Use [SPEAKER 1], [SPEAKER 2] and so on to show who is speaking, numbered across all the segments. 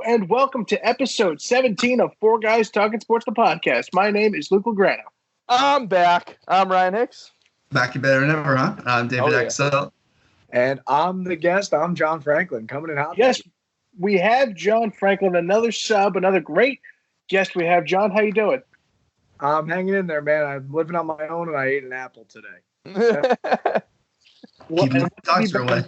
[SPEAKER 1] and welcome to episode 17 of Four Guys Talking Sports, the podcast. My name is Luke Lograno.
[SPEAKER 2] I'm back. I'm Ryan Hicks.
[SPEAKER 3] Back you better than ever, huh? I'm David Axel.
[SPEAKER 4] And I'm the guest. I'm John Franklin, coming in hot.
[SPEAKER 1] Yes, we have John Franklin, another sub, another great guest we have. John, how you doing?
[SPEAKER 4] I'm hanging in there, man. I'm living on my own, and I ate an apple today.
[SPEAKER 3] Keeping the doctor away.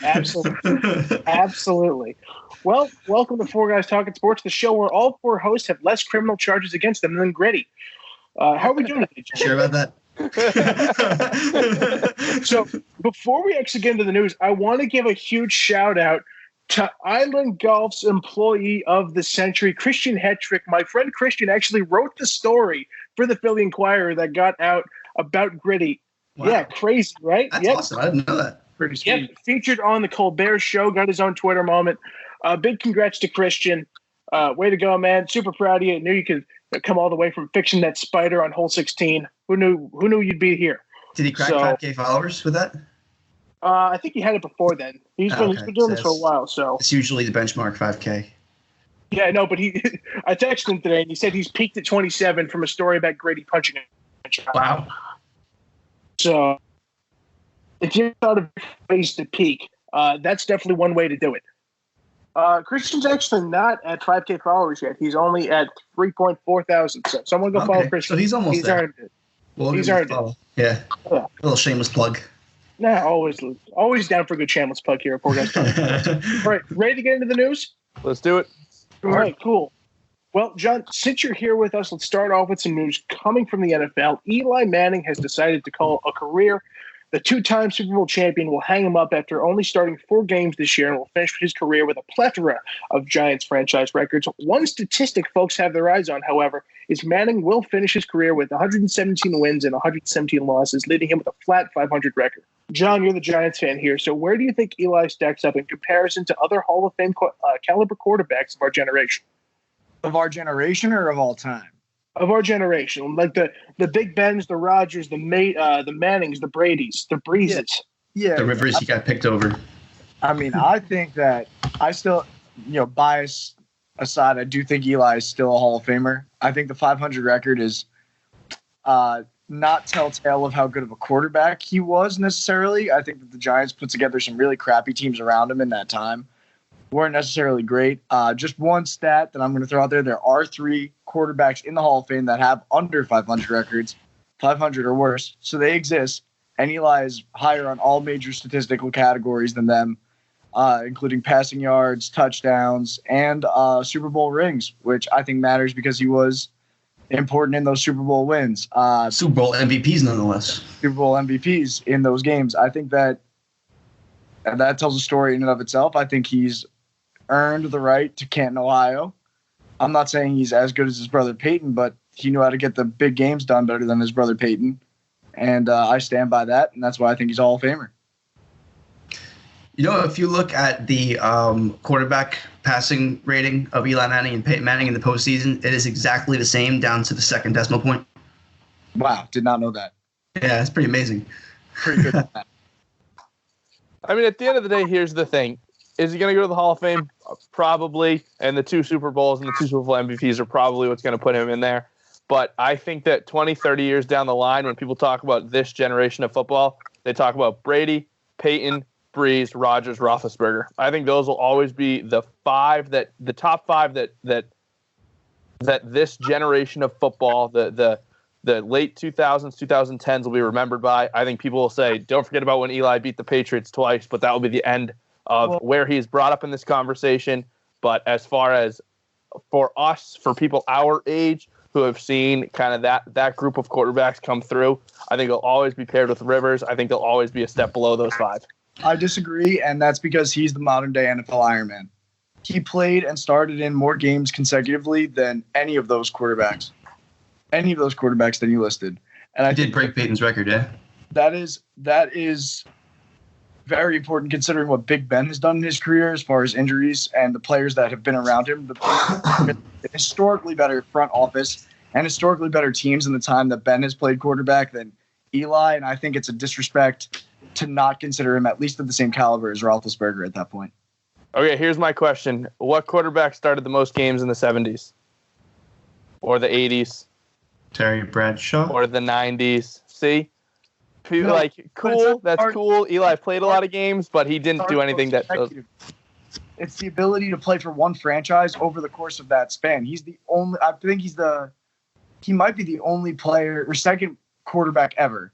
[SPEAKER 1] Absolutely. Absolutely. Well, welcome to Four Guys Talking Sports, the show where all four hosts have less criminal charges against them than Gritty. How are we doing today, John?
[SPEAKER 3] Sure about
[SPEAKER 1] that? So before we actually get into the news, I want to give a huge shout out to Island Golf's employee of the century, Christian Hetrick. My friend Christian actually wrote the story for the Philly Inquirer that got out about Gritty. Wow. Yeah, crazy, right?
[SPEAKER 3] That's awesome. I didn't know that.
[SPEAKER 4] Pretty sweet.
[SPEAKER 1] Yep. Featured on the Colbert Show, got his own Twitter moment. Big congrats to Christian. Way to go, man. Super proud of you. Knew you could come all the way from fixing that spider on hole 16. Who knew you'd be here?
[SPEAKER 3] Did he crack 5K followers with that?
[SPEAKER 1] I think he had it before then. He's been doing this for a while. So
[SPEAKER 3] it's usually the benchmark 5K.
[SPEAKER 1] Yeah, no, but I texted him today, and he said he's peaked at 27 from a story about Grady punching a child.
[SPEAKER 3] Wow.
[SPEAKER 1] So if you thought of ways to peak, that's definitely one way to do it. Christian's actually not at 5K followers yet. He's only at 3.4 thousand. So someone go follow Christian.
[SPEAKER 3] So he's almost there.
[SPEAKER 1] Earned it.
[SPEAKER 3] Well,
[SPEAKER 1] he's earned it.
[SPEAKER 3] Yeah. A little shameless plug.
[SPEAKER 1] Nah, always down for a good shameless plug here at Four Guys Talking Sports. All right, ready to get into the news?
[SPEAKER 2] Let's do it.
[SPEAKER 1] All right, cool. Well, John, since you're here with us, let's start off with some news coming from the NFL. Eli Manning has decided to call a career. The two-time Super Bowl champion will hang him up after only starting 4 games this year and will finish his career with a plethora of Giants franchise records. One statistic folks have their eyes on, however, is Manning will finish his career with 117 wins and 117 losses, leaving him with a flat 500 record. John, you're the Giants fan here, so where do you think Eli stacks up in comparison to other Hall of Fame caliber quarterbacks of our generation?
[SPEAKER 4] Of our generation or of all time?
[SPEAKER 1] Of our generation, like the Big Bens, the Rodgers, the Mannings, the Bradys, the Breezes.
[SPEAKER 4] Yeah.
[SPEAKER 3] The Rivers he got picked over.
[SPEAKER 4] I mean, I think that I still, bias aside, I do think Eli is still a Hall of Famer. I think the 500 record is not telltale of how good of a quarterback he was necessarily. I think that the Giants put together some really crappy teams around him in that time. Weren't necessarily great. Just one stat that I'm going to throw out there. There are 3 quarterbacks in the Hall of Fame that have under 500 records, 500 or worse. So they exist. And Eli is higher on all major statistical categories than them, including passing yards, touchdowns, and Super Bowl rings, which I think matters because he was important in those Super Bowl wins.
[SPEAKER 3] Super Bowl MVPs, nonetheless.
[SPEAKER 4] Super Bowl MVPs in those games. I think that tells a story in and of itself. I think he's earned the right to Canton, Ohio. I'm not saying he's as good as his brother Peyton, but he knew how to get the big games done better than his brother Peyton. And I stand by that, and that's why I think he's a Hall of Famer.
[SPEAKER 3] If you look at the quarterback passing rating of Eli Manning and Peyton Manning in the postseason, it is exactly the same down to the second decimal point.
[SPEAKER 4] Wow, did not know that.
[SPEAKER 3] Yeah, it's pretty amazing.
[SPEAKER 4] Pretty good at that.
[SPEAKER 2] I mean, at the end of the day, here's the thing. Is he going to go to the Hall of Fame? Probably. And the 2 Super Bowls and the 2 Super Bowl MVPs are probably what's going to put him in there. But I think that 20, 30 years down the line, when people talk about this generation of football, they talk about Brady, Peyton, Breeze, Rodgers, Roethlisberger. I think those will always be the top 5 that this generation of football, the late 2000s, 2010s will be remembered by. I think people will say, don't forget about when Eli beat the Patriots twice, but that will be the end of where he's brought up in this conversation. But as far as for us, for people our age who have seen kind of that group of quarterbacks come through, I think he'll always be paired with Rivers. I think he'll always be a step below those 5.
[SPEAKER 4] I disagree, and that's because he's the modern-day NFL Iron Man. He played and started in more games consecutively than any of those quarterbacks. Any of those quarterbacks that you listed. And I
[SPEAKER 3] did break Peyton's record, yeah.
[SPEAKER 4] That is very important considering what Big Ben has done in his career as far as injuries and the players that have been around him. The historically better front office and historically better teams in the time that Ben has played quarterback than Eli, and I think it's a disrespect to not consider him at least of the same caliber as Roethlisberger at that point.
[SPEAKER 2] Okay, here's my question. What quarterback started the most games in the 70s? Or the 80s?
[SPEAKER 3] Terry Bradshaw?
[SPEAKER 2] Or the 90s? See?
[SPEAKER 4] No,
[SPEAKER 2] Like, cool. That's
[SPEAKER 4] hard.
[SPEAKER 2] cool. Eli played a lot of games, but he didn't do anything that...
[SPEAKER 4] It's the ability to play for one franchise over the course of that span. He's the only... I think he might be the only player or second quarterback ever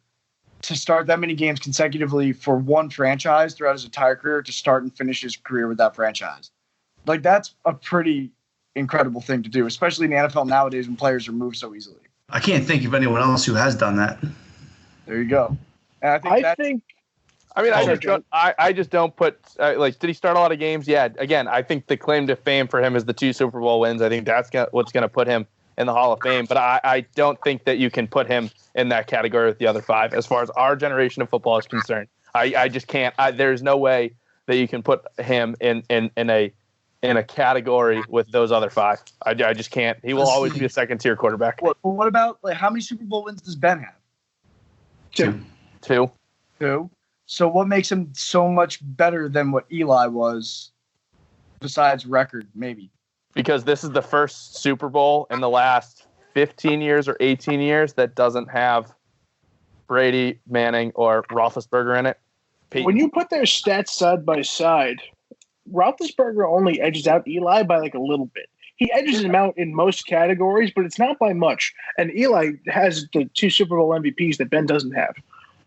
[SPEAKER 4] to start that many games consecutively for one franchise throughout his entire career to start and finish his career with that franchise. Like, that's a pretty incredible thing to do, especially in the NFL nowadays when players are moved so easily.
[SPEAKER 3] I can't think of anyone else who has done that.
[SPEAKER 4] There you go. And
[SPEAKER 2] I just don't put did he start a lot of games? Yeah. Again, I think the claim to fame for him is the 2 Super Bowl wins. I think that's what's going to put him in the Hall of Fame. But I don't think that you can put him in that category with the other 5 as far as our generation of football is concerned. I just can't. There's no way that you can put him in a category with those other 5. I just can't. He will always be a second-tier quarterback.
[SPEAKER 4] What about, like, how many Super Bowl wins does Ben have?
[SPEAKER 2] 2.
[SPEAKER 4] So what makes him so much better than what Eli was, besides record, maybe?
[SPEAKER 2] Because this is the first Super Bowl in the last 15 years or 18 years that doesn't have Brady, Manning, or Roethlisberger in it.
[SPEAKER 1] When you put their stats side by side, Roethlisberger only edges out Eli by like a little bit. He edges him out in most categories, but it's not by much. And Eli has the 2 Super Bowl MVPs that Ben doesn't have.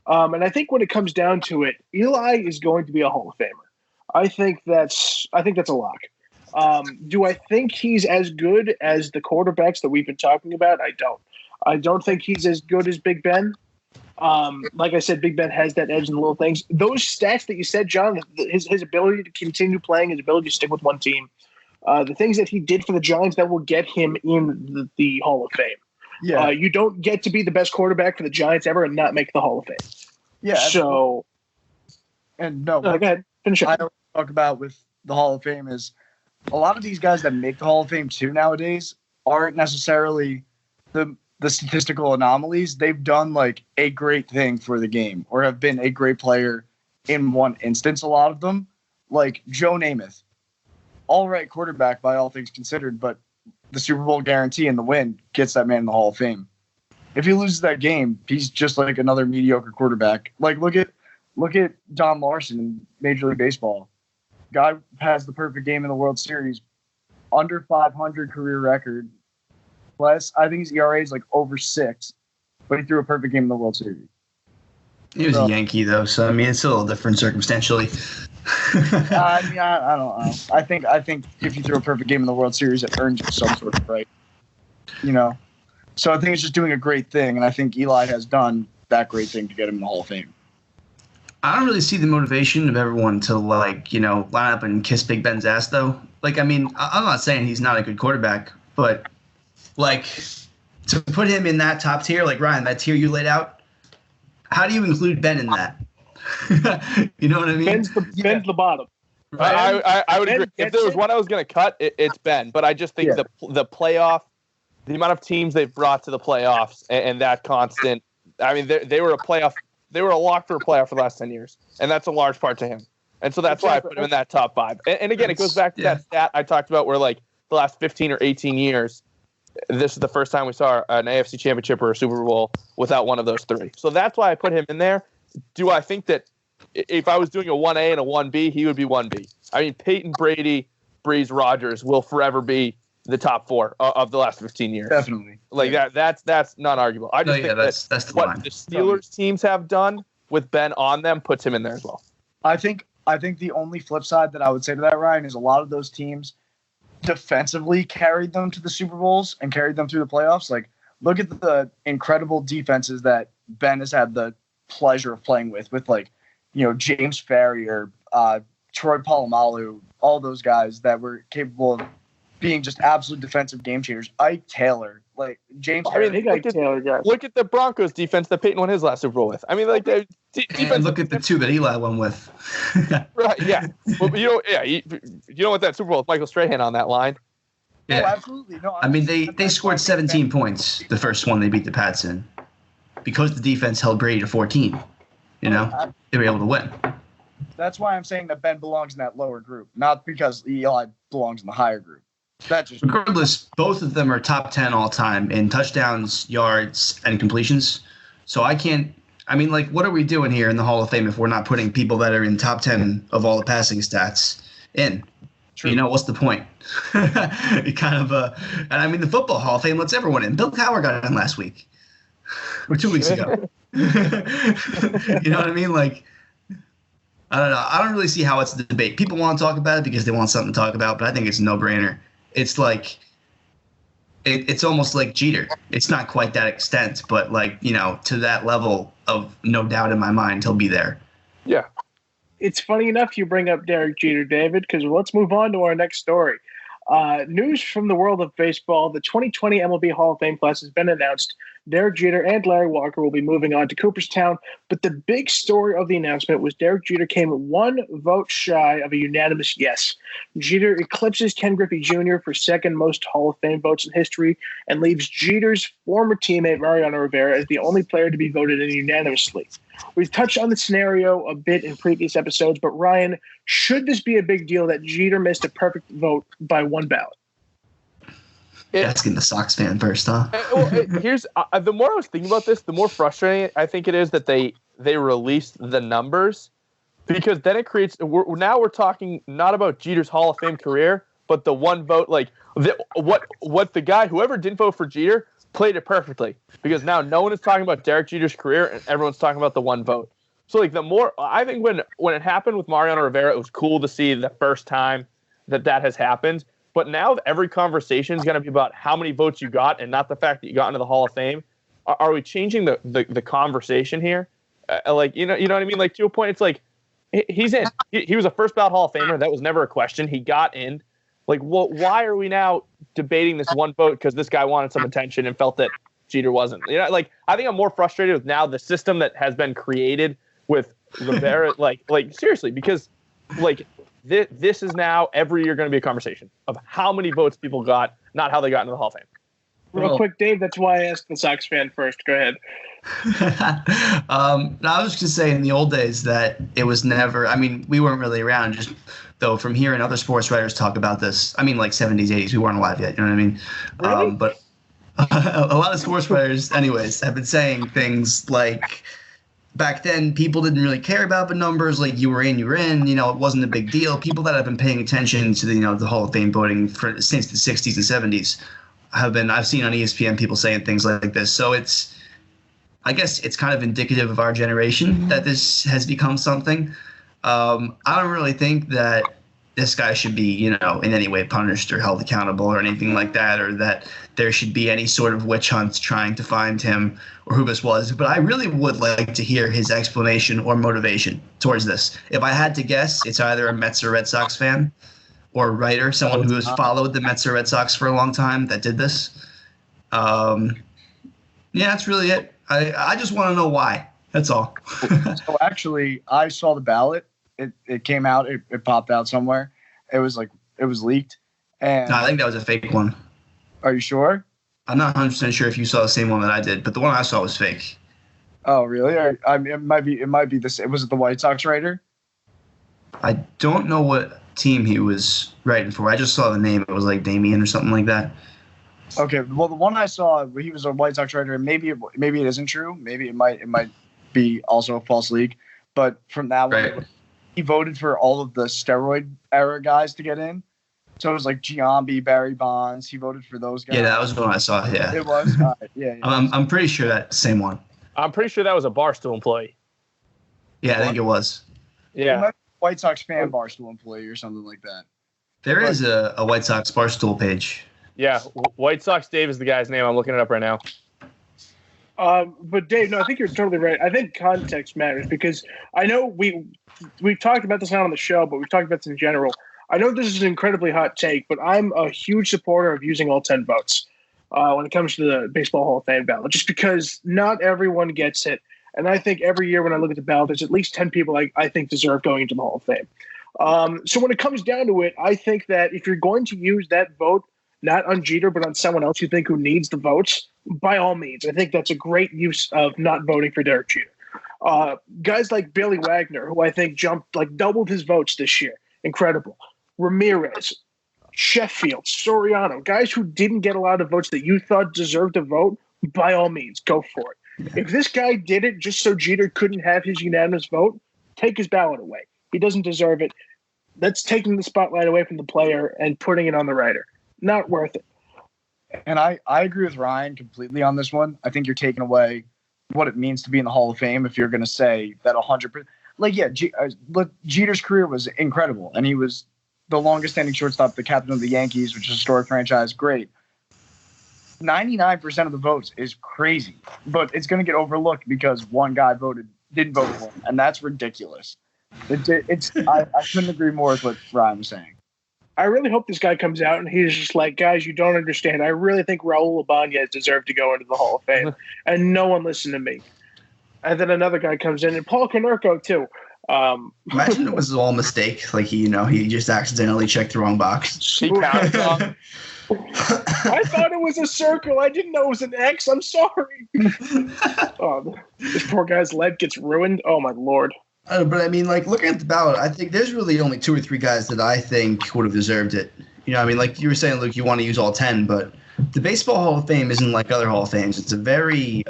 [SPEAKER 1] And I think when it comes down to it, Eli is going to be a Hall of Famer. I think that's a lock. Do I think he's as good as the quarterbacks that we've been talking about? I don't. I don't think he's as good as Big Ben. Like I said, Big Ben has that edge in the little things. Those stats that you said, John, his ability to continue playing, his ability to stick with one team, the things that he did for the Giants that will get him in the Hall of Fame.
[SPEAKER 4] Yeah.
[SPEAKER 1] You don't get to be the best quarterback for the Giants ever and not make the Hall of Fame.
[SPEAKER 4] Yeah.
[SPEAKER 1] So,
[SPEAKER 4] go
[SPEAKER 1] ahead. Finish up.
[SPEAKER 4] I don't talk about with the Hall of Fame is a lot of these guys that make the Hall of Fame too nowadays aren't necessarily the statistical anomalies. They've done like a great thing for the game or have been a great player in one instance. A lot of them, like Joe Namath, all right quarterback by all things considered, but the Super Bowl guarantee and the win gets that man in the Hall of Fame. If he loses that game, he's just like another mediocre quarterback. Like look at Don Larson in Major League Baseball. Guy has the perfect game in the World Series, under 500 career record. Plus, I think his ERA is like over 6, but he threw a perfect game in the World Series.
[SPEAKER 3] He was a Yankee though, so I mean it's a little different circumstantially.
[SPEAKER 4] I don't know. I think if you throw a perfect game in the World Series, it earns you some sort of right. So I think it's just doing a great thing, and I think Eli has done that great thing to get him in the Hall of Fame.
[SPEAKER 3] I don't really see the motivation of everyone to line up and kiss Big Ben's ass though. Like, I mean, I'm not saying he's not a good quarterback, but like to put him in that top tier, like Ryan, that tier you laid out, how do you include Ben in that? You know what I mean?
[SPEAKER 1] Ben's the bottom.
[SPEAKER 2] I would agree. If there was one I was going to cut, it's Ben. But I just think the playoff, the amount of teams they've brought to the playoffs and that constant. I mean, they were a playoff. They were a lock for a playoff for the last 10 years, and that's a large part to him. And so that's why I put him in that top 5. And again, it goes back to that stat I talked about where like the last 15 or 18 years, this is the first time we saw an AFC championship or a Super Bowl without one of those 3. So that's why I put him in there. Do I think that if I was doing a 1A and a 1B, he would be 1B? I mean, Peyton, Brady, Breeze, Rodgers will forever be the top 4 of the last 15 years.
[SPEAKER 4] Definitely.
[SPEAKER 2] Like that's not arguable. I just think that's the what line. The Steelers teams have done with Ben on them puts him in there as well.
[SPEAKER 4] I think the only flip side that I would say to that, Ryan, is a lot of those teams defensively carried them to the Super Bowls and carried them through the playoffs. Like, look at the incredible defenses that Ben has had the pleasure of playing with like, James Farrier, Troy Polamalu, all those guys that were capable of being just absolute defensive game changers. Ike Taylor, like James.
[SPEAKER 2] I mean, look at the Broncos defense that Peyton won his last Super Bowl with. I mean, like the defense.
[SPEAKER 3] And look at the 2 that Eli won with.
[SPEAKER 2] Right? Yeah. Well, you know what that Super Bowl with Michael Strahan on that line.
[SPEAKER 3] Yeah,
[SPEAKER 4] oh, absolutely. No,
[SPEAKER 3] I mean, they scored 17 points the first one they beat the Pats in because the defense held Brady to 14. They were able to win.
[SPEAKER 4] That's why I'm saying that Ben belongs in that lower group, not because Eli belongs in the higher group. That's just
[SPEAKER 3] regardless. Both of them are top 10 all time in touchdowns, yards, and completions. So I can't. I mean, like, what are we doing here in the Hall of Fame if we're not putting people that are in top 10 of all the passing stats in? True. You know, what's the point? It kind of and I mean, the Football Hall of Fame lets everyone in. Bill Cowher got in last week or 2 weeks ago. You know what I mean? Like, I don't know. I don't really see how it's a debate. People want to talk about it because they want something to talk about, but I think it's a no-brainer. It's like it's almost like Jeter. It's not quite that extent, but like, you know, to that level of no doubt in my mind, he'll be there.
[SPEAKER 2] Yeah.
[SPEAKER 1] It's funny enough you bring up Derek Jeter, David, because let's move on to our next story. News from the world of baseball. The 2020 MLB Hall of Fame class has been announced. Derek Jeter and Larry Walker will be moving on to Cooperstown. But the big story of the announcement was Derek Jeter came 1 vote shy of a unanimous yes. Jeter eclipses Ken Griffey Jr. for second most Hall of Fame votes in history and leaves Jeter's former teammate Mariano Rivera as the only player to be voted in unanimously. We've touched on the scenario a bit in previous episodes, but Ryan, should this be a big deal that Jeter missed a perfect vote by 1 ballot?
[SPEAKER 3] Asking the Sox fan first, huh?
[SPEAKER 2] Here's the more I was thinking about this, the more frustrating I think it is that they released the numbers, because then it creates. Now we're talking not about Jeter's Hall of Fame career, but the 1 vote. Like what the guy, whoever didn't vote for Jeter, played it perfectly, because now no one is talking about Derek Jeter's career and everyone's talking about the 1 vote. So like the more I think when it happened with Mariano Rivera, it was cool to see the first time that has happened. But now every conversation is going to be about how many votes you got and not the fact that you got into the Hall of Fame. Are we changing the conversation here? Like, you know what I mean? Like, to a point, it's like he's in. He was a first ballot Hall of Famer. That was never a question. He got in. Like, well, why are we now debating this 1 vote because this guy wanted some attention and felt that Jeter wasn't? You know, like, I think I'm more frustrated with now the system that has been created with Rivera. like seriously, because like. This is now every year going to be a conversation of how many votes people got, not how they got into the Hall of Fame.
[SPEAKER 1] Real quick, Dave, that's why I asked the Sox fan first. Go ahead.
[SPEAKER 3] I was just going to say in the old days that it was never – I mean, we weren't really around, just though from hearing other sports writers talk about this. I mean, like 70s, 80s, we weren't alive yet, you know what I mean?
[SPEAKER 1] Really?
[SPEAKER 3] But a lot of sports writers, anyways, have been saying things like – back then, people didn't really care about the numbers. Like, you were in. You know, it wasn't a big deal. People that have been paying attention to the Hall of Fame voting since the 60s and 70s I've seen on ESPN people saying things like this. So I guess it's kind of indicative of our generation that this has become something. I don't really think that this guy should be, in any way punished or held accountable or anything like that, or that there should be any sort of witch hunt trying to find him or who this was. But I really would like to hear his explanation or motivation towards this. If I had to guess, it's either a Mets or Red Sox fan or a writer, someone who has followed the Mets or Red Sox for a long time that did this. Yeah, that's really it. I just want to know why. That's all.
[SPEAKER 4] So actually, I saw the ballot. It came out. It popped out somewhere. It was leaked. And
[SPEAKER 3] no, I think that was a fake one.
[SPEAKER 4] Are you sure?
[SPEAKER 3] I'm not 100% sure if you saw the same one that I did, but the one I saw was fake.
[SPEAKER 4] Oh, really? I mean, it might be this. Was it the White Sox writer?
[SPEAKER 3] I don't know what team he was writing for. I just saw the name. It was like Damien or something like that.
[SPEAKER 4] Okay. Well, the one I saw, he was a White Sox writer, and maybe it isn't true. Maybe it might be also a false leak. But from that one, he voted for all of the steroid era guys to get in. So it was like Giambi, Barry Bonds. He voted for those guys.
[SPEAKER 3] Yeah, that was the one I saw. Yeah,
[SPEAKER 4] it was. Yeah.
[SPEAKER 3] I'm pretty sure that same one.
[SPEAKER 2] I'm pretty sure that was a Barstool employee.
[SPEAKER 3] Yeah, I think it was.
[SPEAKER 2] Yeah,
[SPEAKER 4] it might be a White Sox fan Barstool employee or something like that.
[SPEAKER 3] There is a White Sox Barstool page.
[SPEAKER 2] Yeah, White Sox Dave is the guy's name. I'm looking it up right now.
[SPEAKER 1] But Dave, no, I think you're totally right. I think context matters, because I know we've talked about this not on the show, but we've talked about this in general. I know this is an incredibly hot take, but I'm a huge supporter of using all 10 votes when it comes to the Baseball Hall of Fame ballot, just because not everyone gets it. And I think every year when I look at the ballot, there's at least 10 people I think deserve going into the Hall of Fame. So when it comes down to it, I think that if you're going to use that vote, not on Jeter, but on someone else you think who needs the votes, by all means. I think that's a great use of not voting for Derek Jeter. Guys like Billy Wagner, who I think jumped like doubled his votes this year. Incredible. Ramirez, Sheffield, Soriano, guys who didn't get a lot of votes that you thought deserved a vote, by all means, go for it. If this guy did it just so Jeter couldn't have his unanimous vote, take his ballot away. He doesn't deserve it. That's taking the spotlight away from the player and putting it on the writer. Not worth it.
[SPEAKER 4] And I agree with Ryan completely on this one. I think you're taking away what it means to be in the Hall of Fame if you're going to say that 100%. Like, yeah, Jeter's career was incredible, and he was the longest-standing shortstop, the captain of the Yankees, which is a historic franchise. Great. 99% of the votes is crazy, but it's going to get overlooked because one guy didn't vote for him, and that's ridiculous. I couldn't agree more with what Ryan was saying.
[SPEAKER 1] I really hope this guy comes out and he's just like, guys, you don't understand. I really think Raul Ibanez deserved to go into the Hall of Fame, and no one listened to me. And then another guy comes in, and Paul Konerko too.
[SPEAKER 3] Imagine it was all a mistake. Like he just accidentally checked the wrong box.
[SPEAKER 2] He counted on.
[SPEAKER 1] I thought it was a circle. I didn't know it was an X. I'm sorry. This poor guy's leg gets ruined. Oh my Lord.
[SPEAKER 3] But I mean, like, looking at the ballot, I think there's really only 2 or 3 guys that I think would have deserved it. You know, I mean, like you were saying, Luke, you want to use all 10, but the Baseball Hall of Fame isn't like other Hall of Fames. It's a very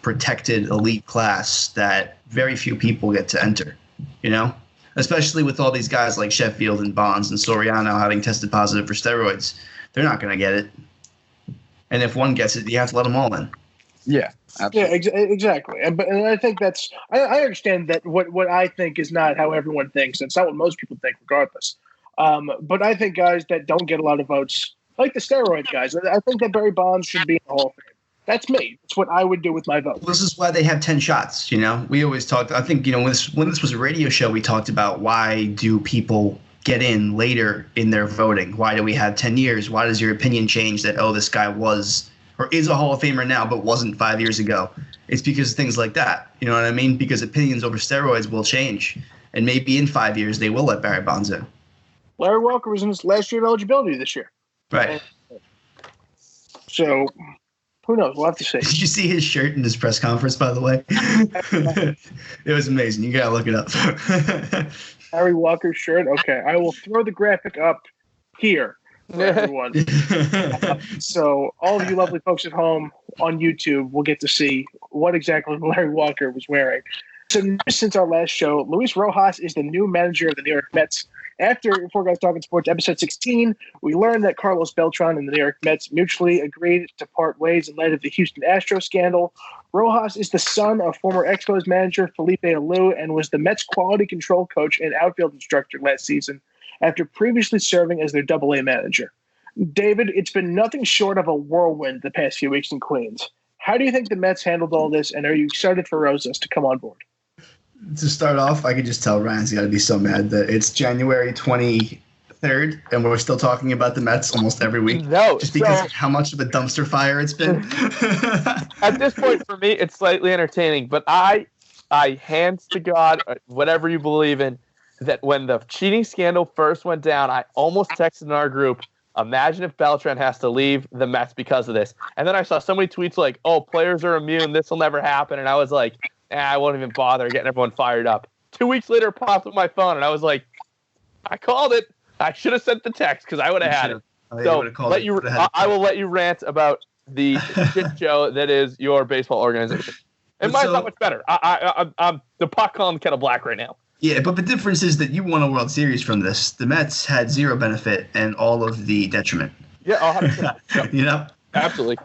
[SPEAKER 3] protected elite class that very few people get to enter, you know? Especially with all these guys like Sheffield and Bonds and Soriano having tested positive for steroids. They're not going to get it. And if one gets it, you have to let them all in.
[SPEAKER 4] Yeah. Absolutely.
[SPEAKER 1] Yeah, exactly. And I think that's – I understand that what I think is not how everyone thinks. It's not what most people think regardless. But I think guys that don't get a lot of votes, like the steroid guys, I think that Barry Bonds should be in the Hall of Fame. That's me. That's what I would do with my vote.
[SPEAKER 3] This is why they have 10 shots, you know? We always talked – I think, you know, when this was a radio show, we talked about why do people get in later in their voting? Why do we have 10 years? Why does your opinion change that, oh, this guy was – or is a Hall of Famer now but wasn't 5 years ago? It's because of things like that. You know what I mean? Because opinions over steroids will change. And maybe in 5 years they will let Barry Bonds in.
[SPEAKER 1] Larry Walker was in his last year of eligibility this year.
[SPEAKER 3] Right.
[SPEAKER 1] So who knows? We'll have to see.
[SPEAKER 3] Did you see his shirt in his press conference, by the way? It was amazing. You got to look it up.
[SPEAKER 1] Larry Walker's shirt? Okay. I will throw the graphic up here. For everyone. So all of you lovely folks at home on YouTube will get to see what exactly Larry Walker was wearing. So since our last show, Luis Rojas is the new manager of the New York Mets. After Four Guys Talking Sports episode 16, we learned that Carlos Beltran and the New York Mets mutually agreed to part ways in light of the Houston Astros scandal. Rojas is the son of former Expos manager Felipe Alou and was the Mets quality control coach and outfield instructor last season, after previously serving as their Double-A manager. David, it's been nothing short of a whirlwind the past few weeks in Queens. How do you think the Mets handled all this, and are you excited for Rosas to come on board?
[SPEAKER 3] To start off, I could just tell Ryan's got to be so mad that it's January 23rd, and we're still talking about the Mets almost every week.
[SPEAKER 2] No,
[SPEAKER 3] just because of how much of a dumpster fire it's been.
[SPEAKER 2] At this point, for me, it's slightly entertaining, but I hands to God, whatever you believe in, that when the cheating scandal first went down, I almost texted in our group, imagine if Beltran has to leave the Mets because of this. And then I saw so many tweets like, oh, players are immune, this will never happen. And I was like, I won't even bother getting everyone fired up. 2 weeks later, it popped up my phone, and I was like, I called it. I should have sent the text because I would have had it. So I will let you rant about the shit show that is your baseball organization. And mine's not much better. I'm the pot calling kettle black right now.
[SPEAKER 3] Yeah, but the difference is that you won a World Series from this. The Mets had zero benefit and all of the detriment.
[SPEAKER 2] Yeah, 100%. Yep.
[SPEAKER 3] You know?
[SPEAKER 2] Absolutely.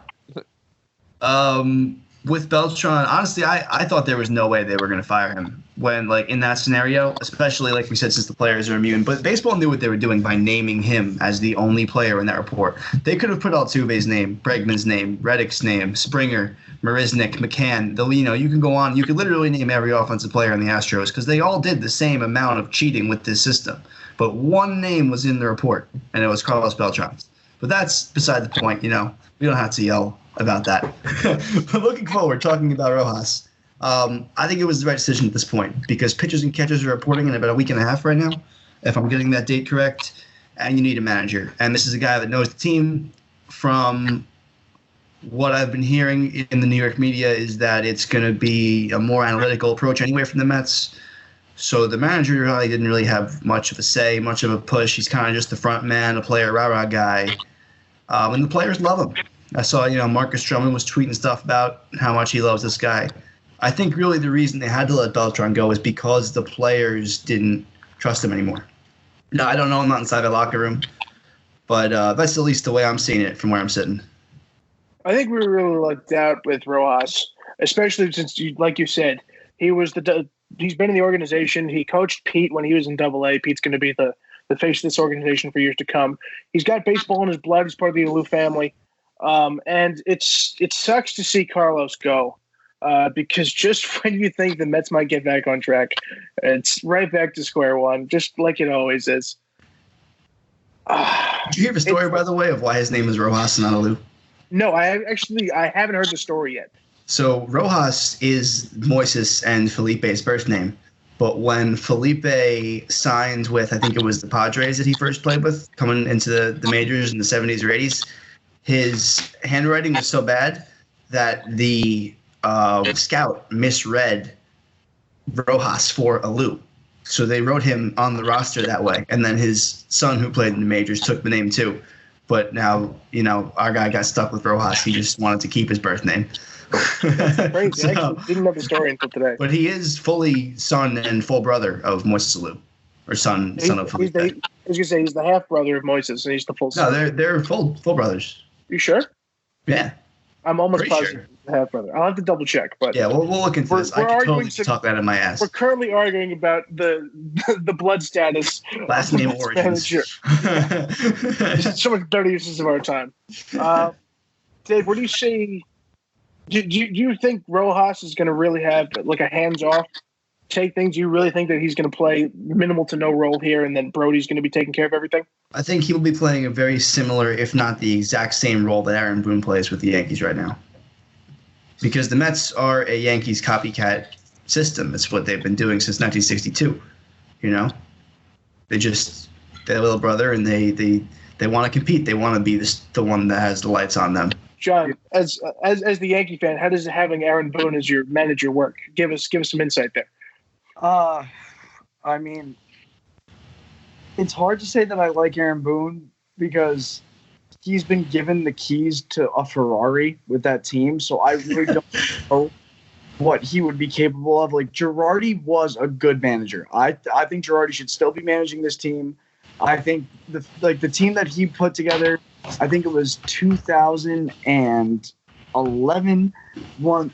[SPEAKER 3] With Beltran, honestly, I thought there was no way they were going to fire him when, like, in that scenario, especially, like we said, since the players are immune. But baseball knew what they were doing by naming him as the only player in that report. They could have put Altuve's name, Bregman's name, Reddick's name, Springer, Marisnik, McCann, Delino. You can go on. You could literally name every offensive player in the Astros because they all did the same amount of cheating with this system. But one name was in the report, and it was Carlos Beltran. But that's beside the point, you know. We don't have to yell about that. But looking forward, talking about Rojas, I think it was the right decision at this point because pitchers and catchers are reporting in about a week and a half right now, if I'm getting that date correct, and you need a manager. And this is a guy that knows the team from what I've been hearing in the New York media is that it's going to be a more analytical approach anyway from the Mets. So the manager really didn't really have much of a say, much of a push. He's kind of just the front man, a player rah-rah guy. And the players love him. I saw, Marcus Stroman was tweeting stuff about how much he loves this guy. I think really the reason they had to let Beltran go is because the players didn't trust him anymore. No, I don't know. I'm not inside the locker room. But that's at least the way I'm seeing it from where I'm sitting.
[SPEAKER 1] I think we were really lucked out with Rojas, especially since, like you said, he's been in the organization. He coached Pete when he was in Double-A. Pete's going to be the face of this organization for years to come. He's got baseball in his blood. He's part of the Alou family. And it sucks to see Carlos go because just when you think the Mets might get back on track, it's right back to square one, just like it always is.
[SPEAKER 3] Did you hear the story, by the way, of why his name is Rojas and not Alou?
[SPEAKER 1] No, I haven't heard the story yet.
[SPEAKER 3] So Rojas is Moises and Felipe's birth name. But when Felipe signed with, I think it was the Padres that he first played with, coming into the majors in the 70s or 80s, his handwriting was so bad that the scout misread Rojas for Alou. So they wrote him on the roster that way. And then his son, who played in the majors, took the name too. But now, our guy got stuck with Rojas. He just wanted to keep his birth name.
[SPEAKER 1] Crazy. So, I actually didn't know the story until today.
[SPEAKER 3] But he is fully son and full brother of Moises Alou, or son of Felipe.
[SPEAKER 1] I was gonna say he's the half brother of Moises, and he's the full son.
[SPEAKER 3] No, they're full brothers.
[SPEAKER 1] You sure?
[SPEAKER 3] Yeah,
[SPEAKER 1] I'm almost
[SPEAKER 3] Pretty
[SPEAKER 1] positive he's the half brother. I'll have to double check, but
[SPEAKER 3] yeah, we'll look into this. I can totally talk that in my ass.
[SPEAKER 1] We're currently arguing about the blood status.
[SPEAKER 3] Last name origins.
[SPEAKER 1] So much dirty uses of our time. Dave, what do you see? Do you think Rojas is going to really have like a hands-off take things? Do you really think that he's going to play minimal to no role here, and then Brody's going to be taking care of everything?
[SPEAKER 3] I think he will be playing a very similar, if not the exact same role that Aaron Boone plays with the Yankees right now. Because the Mets are a Yankees copycat system. It's what they've been doing since 1962. They're little brother, and they want to compete. They want to be the one that has the lights on them.
[SPEAKER 1] John, as the Yankee fan, how does having Aaron Boone as your manager work? Give us some insight there.
[SPEAKER 4] I mean, it's hard to say that I like Aaron Boone because he's been given the keys to a Ferrari with that team, so I really don't know what he would be capable of. Like, Girardi was a good manager. I think Girardi should still be managing this team. I think the team that he put together, I think it was 2011,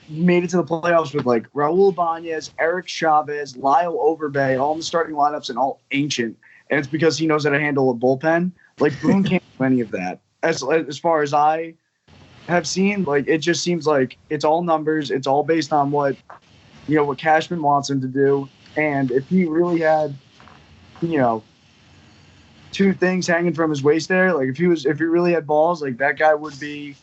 [SPEAKER 4] made it to the playoffs with like Raul Ibanez, Eric Chavez, Lyle Overbay, all in the starting lineups and all ancient. And it's because he knows how to handle a bullpen. Like, Boone can't do any of that. As far as I have seen, like, it just seems like it's all numbers. It's all based on what Cashman wants him to do. And if he really had, two things hanging from his waist there, like if he really had balls, like that guy would be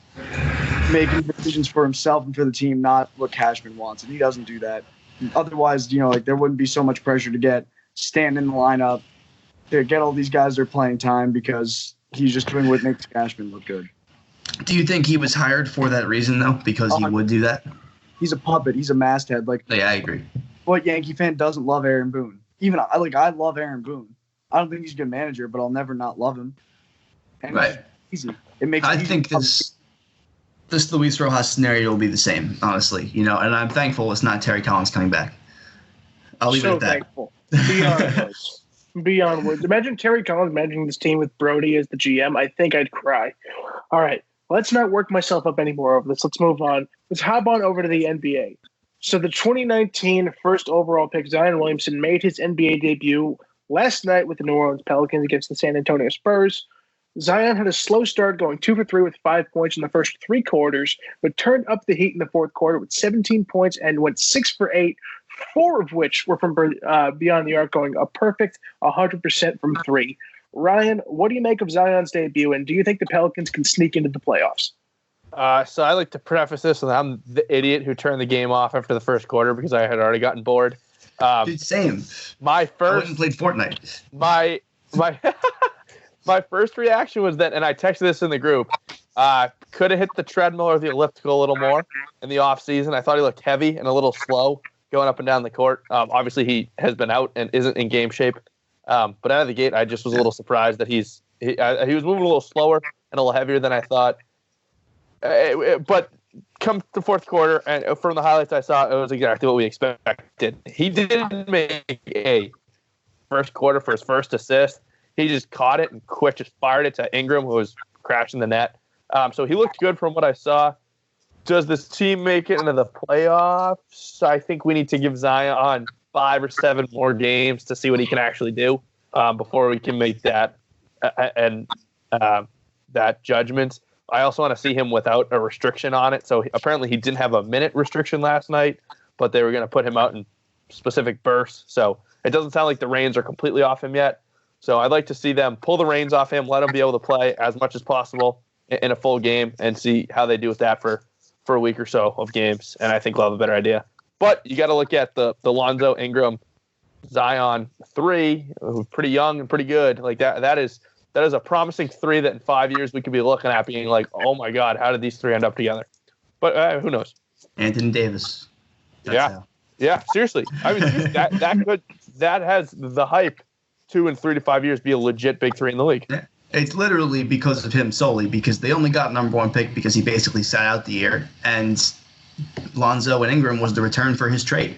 [SPEAKER 4] making decisions for himself and for the team, not what Cashman wants. And he doesn't do that. Otherwise, there wouldn't be so much pressure to get Stanton in the lineup, to get all these guys their playing time, because he's just doing what makes Cashman look good.
[SPEAKER 3] Do you think he was hired for that reason, though? Because he would do that?
[SPEAKER 4] He's a puppet. He's a masthead. Like,
[SPEAKER 3] yeah, I agree.
[SPEAKER 4] What Yankee fan doesn't love Aaron Boone? Even I love Aaron Boone. I don't think he's a good manager, but I'll never not love him. And
[SPEAKER 3] right.
[SPEAKER 4] It's easy. It makes.
[SPEAKER 3] I think this Luis Rojas scenario will be the same, honestly. And I'm thankful it's not Terry Collins coming back. I'll leave it at that.
[SPEAKER 1] Thankful. Beyond words. Beyond words. Imagine Terry Collins managing this team with Brody as the GM. I think I'd cry. All right, let's not work myself up anymore over this. Let's move on. Let's hop on over to the NBA. So the 2019 first overall pick, Zion Williamson, made his NBA debut last night with the New Orleans Pelicans against the San Antonio Spurs. Zion had a slow start, going 2 for 3 with 5 points in the first 3 quarters, but turned up the heat in the fourth quarter with 17 points and went 6 for 8, 4 of which were from beyond the arc, going a perfect 100% from 3. Ryan, what do you make of Zion's debut, and do you think the Pelicans can sneak into the playoffs?
[SPEAKER 2] So I like to preface this with I'm the idiot who turned the game off after the first quarter because I had already gotten bored.
[SPEAKER 3] Dude, same.
[SPEAKER 2] My first
[SPEAKER 3] I went and played Fortnite.
[SPEAKER 2] My first reaction was that, and I texted this in the group, could have hit the treadmill or the elliptical a little more in the offseason. I thought he looked heavy and a little slow going up and down the court. Obviously, he has been out and isn't in game shape. But out of the gate, I just was a little surprised that he was moving a little slower and a little heavier than I thought. But come the fourth quarter, and from the highlights I saw, it was exactly what we expected. He didn't make a first quarter for his first assist. He just caught it and just fired it to Ingram, who was crashing the net. So he looked good from what I saw. Does this team make it into the playoffs? I think we need to give Zion 5 or 7 more games to see what he can actually do before we can make that that judgment. I also want to see him without a restriction on it. So apparently he didn't have a minute restriction last night, but they were going to put him out in specific bursts. So it doesn't sound like the reins are completely off him yet. So I'd like to see them pull the reins off him, let him be able to play as much as possible in a full game, and see how they do with that for a week or so of games. And I think we'll have a better idea. But you got to look at the Lonzo, Ingram, Zion 3, who's pretty young and pretty good. Like that is a promising 3 that in 5 years we could be looking at being like, oh my God, how did these 3 end up together? But who knows?
[SPEAKER 3] Anthony Davis.
[SPEAKER 2] Yeah, seriously. I mean, that has the hype to in 3 to 5 years be a legit big 3 in the league.
[SPEAKER 3] Yeah. It's literally because of him solely, because they only got number 1 pick because he basically sat out the year, and Lonzo and Ingram was the return for his trade.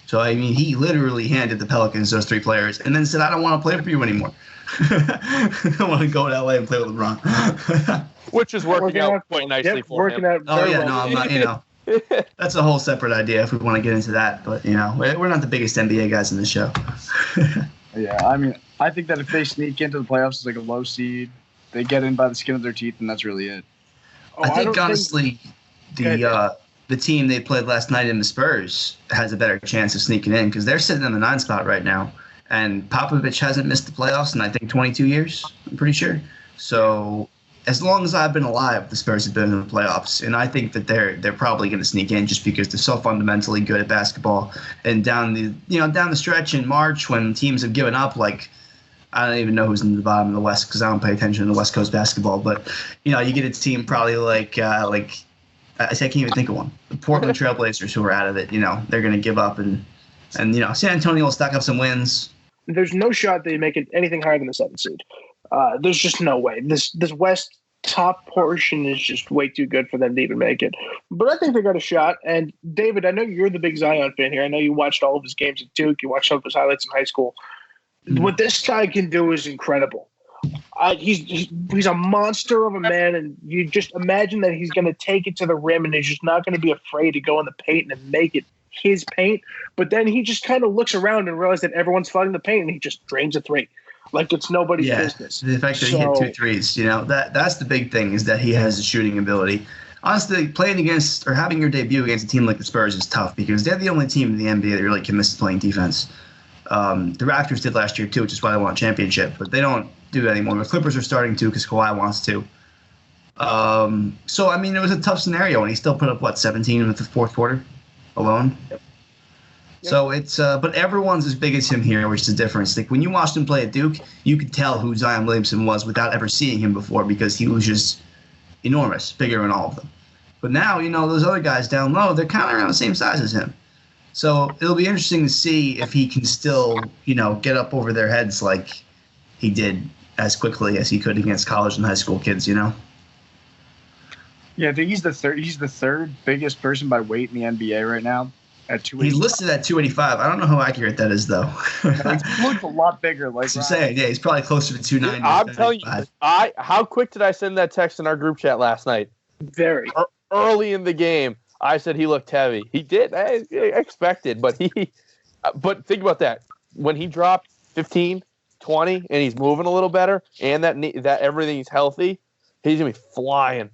[SPEAKER 3] So, I mean, he literally handed the Pelicans those 3 players and then said, I don't want to play for you anymore. I want to go to LA and play with LeBron.
[SPEAKER 2] Which is working out quite nicely for him.
[SPEAKER 3] I'm not, that's a whole separate idea if we want to get into that. But, we're not the biggest NBA guys in the show.
[SPEAKER 4] Yeah, I mean, I think that if they sneak into the playoffs as like a low seed, they get in by the skin of their teeth, and that's really it.
[SPEAKER 3] I think, honestly, the team they played last night in the Spurs has a better chance of sneaking in because they're sitting in the 9 spot right now. And Popovich hasn't missed the playoffs in, I think, 22 years, I'm pretty sure. So as long as I've been alive, the Spurs have been in the playoffs. And I think that they're probably going to sneak in just because they're so fundamentally good at basketball. And down the stretch in March when teams have given up, like, I don't even know who's in the bottom of the West because I don't pay attention to West Coast basketball. But, you get a team probably like I can't even think of one. The Portland Trailblazers who are out of it, they're going to give up. And San Antonio will stack up some wins.
[SPEAKER 1] There's no shot they make it anything higher than the 7th seed. There's just no way. This West top portion is just way too good for them to even make it. But I think they got a shot. And David, I know you're the big Zion fan here. I know you watched all of his games at Duke. You watched some of his highlights in high school. Mm-hmm. What this guy can do is incredible. He's a monster of a man, and you just imagine that he's going to take it to the rim, and he's just not going to be afraid to go in the paint and make it his paint. But then he just kind of looks around and realizes that everyone's flooding the paint, and he just drains a 3 like it's nobody's business.
[SPEAKER 3] The fact that he hit 2 threes, that's the big thing, is that he has the shooting ability. Honestly, playing against or having your debut against a team like the Spurs is tough because they're the only team in the NBA that really commits to playing defense. The Raptors did last year too, which is why they won a championship, but they don't do that anymore. The Clippers are starting to because Kawhi wants to. So, I mean, it was a tough scenario, and he still put up, 17 in the 4th quarter alone? Yep. So it's but everyone's as big as him here, which is the difference. Like when you watched him play at Duke, you could tell who Zion Williamson was without ever seeing him before because he was just enormous, bigger than all of them. But now, those other guys down low, they're kind of around the same size as him. So it'll be interesting to see if he can still, get up over their heads like he did as quickly as he could against college and high school kids, Yeah,
[SPEAKER 4] I think he's the third biggest person by weight in the NBA right now. At 285.
[SPEAKER 3] He's listed at 285. I don't know how accurate that is, though.
[SPEAKER 4] He looks a lot bigger. Like
[SPEAKER 3] I'm saying, he's probably closer to 290.
[SPEAKER 2] I'm telling you, how quick did I send that text in our group chat last night?
[SPEAKER 1] Very
[SPEAKER 2] early in the game. I said he looked heavy. He did. I expected, but But think about that. When he dropped 15, 20, and he's moving a little better, and that everything's healthy, he's gonna be flying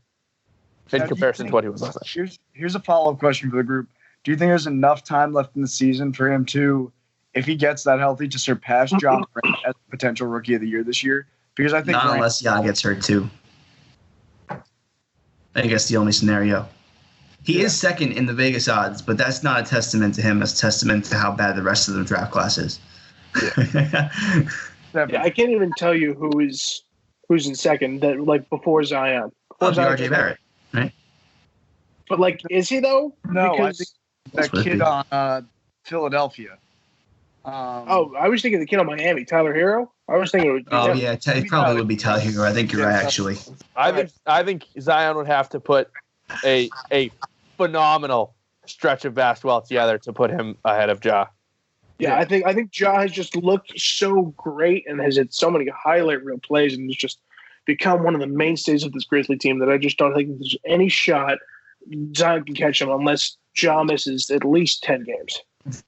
[SPEAKER 2] in comparison to what he was last night.
[SPEAKER 4] Here's a follow-up question for the group. Do you think there's enough time left in the season for him to, if he gets that healthy, to surpass John Grant as potential Rookie of the Year this year? Because I think
[SPEAKER 3] not unless Jan gets hurt too. I think that's the only scenario. He is second in the Vegas odds, but that's not a testament to him. That's a testament to how bad the rest of the draft class is.
[SPEAKER 1] Yeah, I can't even tell you who's in second. That before Zion.
[SPEAKER 3] Of RJ Barrett, right?
[SPEAKER 1] But like, is he though?
[SPEAKER 4] No,
[SPEAKER 1] Because
[SPEAKER 4] I think that kid on Philadelphia.
[SPEAKER 1] I was thinking the kid on Miami, Tyler Hero. I was thinking it would be him.
[SPEAKER 3] Yeah, it probably would be Tyler Hero. I think you're right, actually.
[SPEAKER 2] I think Zion would have to put a phenomenal stretch of basketball together to put him ahead of Ja.
[SPEAKER 1] Yeah, I think Ja has just looked so great and has had so many highlight reel plays and has just become one of the mainstays of this Grizzly team that I just don't think there's any shot Zion can catch him unless Ja misses at least 10 games.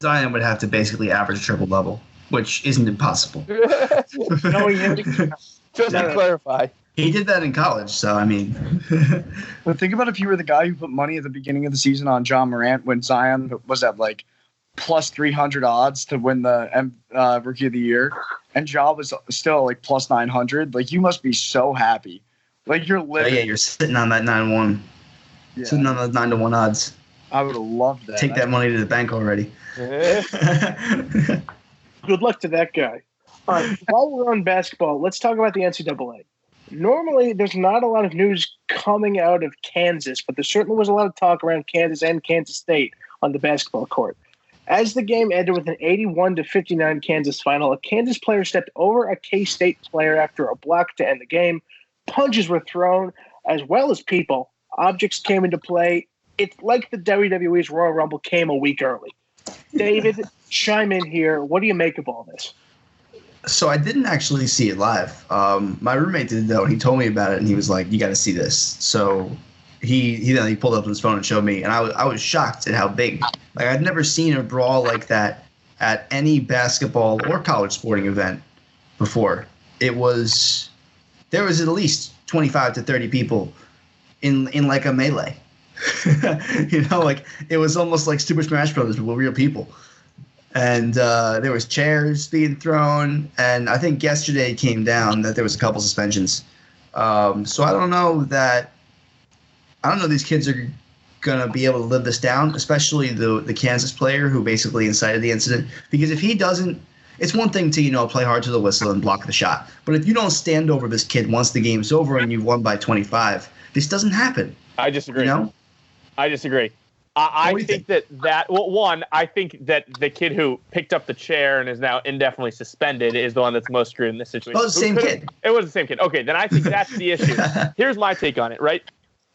[SPEAKER 3] Zion would have to basically average a triple-double, which isn't impossible.
[SPEAKER 1] Knowing him,
[SPEAKER 2] Just to clarify.
[SPEAKER 3] He did that in college, so I mean.
[SPEAKER 4] But think about if you were the guy who put money at the beginning of the season on John Morant when Zion was at like plus 300 odds to win the Rookie of the Year, and Ja was still like plus 900. Like, you must be so happy. Like, you're living.
[SPEAKER 3] Oh, yeah, you're sitting on that 9-1. Yeah. Sitting on those 9-1 odds.
[SPEAKER 4] I would have loved that.
[SPEAKER 3] Take that money to the bank already.
[SPEAKER 1] Good luck to that guy. All right, while we're on basketball, let's talk about the NCAA. Normally, there's not a lot of news coming out of Kansas, but there certainly was a lot of talk around Kansas and Kansas State on the basketball court. As the game ended with an 81-59 Kansas final, a Kansas player stepped over a K-State player after a block to end the game. Punches were thrown, as well as people. Objects came into play. It's like the WWE's Royal Rumble came a week early. David, chime in here. What do you make of all this?
[SPEAKER 3] So I didn't actually see it live. My roommate did, though, and he told me about it, and he was like, "You got to see this." So he pulled up his phone and showed me, and I was shocked at how big. Like, I'd never seen a brawl like that at any basketball or college sporting event before. There was at least 25 to 30 people in like a melee. Like, it was almost like Super Smash Brothers, but with real people. And there was chairs being thrown, and I think yesterday it came down that there was a couple suspensions. So I don't know these kids are gonna be able to live this down, especially the Kansas player who basically incited the incident. Because if he doesn't, it's one thing to play hard to the whistle and block the shot, but if you don't stand over this kid once the game's over and you've won by 25, this doesn't happen.
[SPEAKER 2] I disagree. I disagree. I think I think that the kid who picked up the chair and is now indefinitely suspended is the one that's most screwed in this situation.
[SPEAKER 3] Oh, the same kid.
[SPEAKER 2] It was the same kid. Okay, then I think that's the issue. Here's my take on it, right?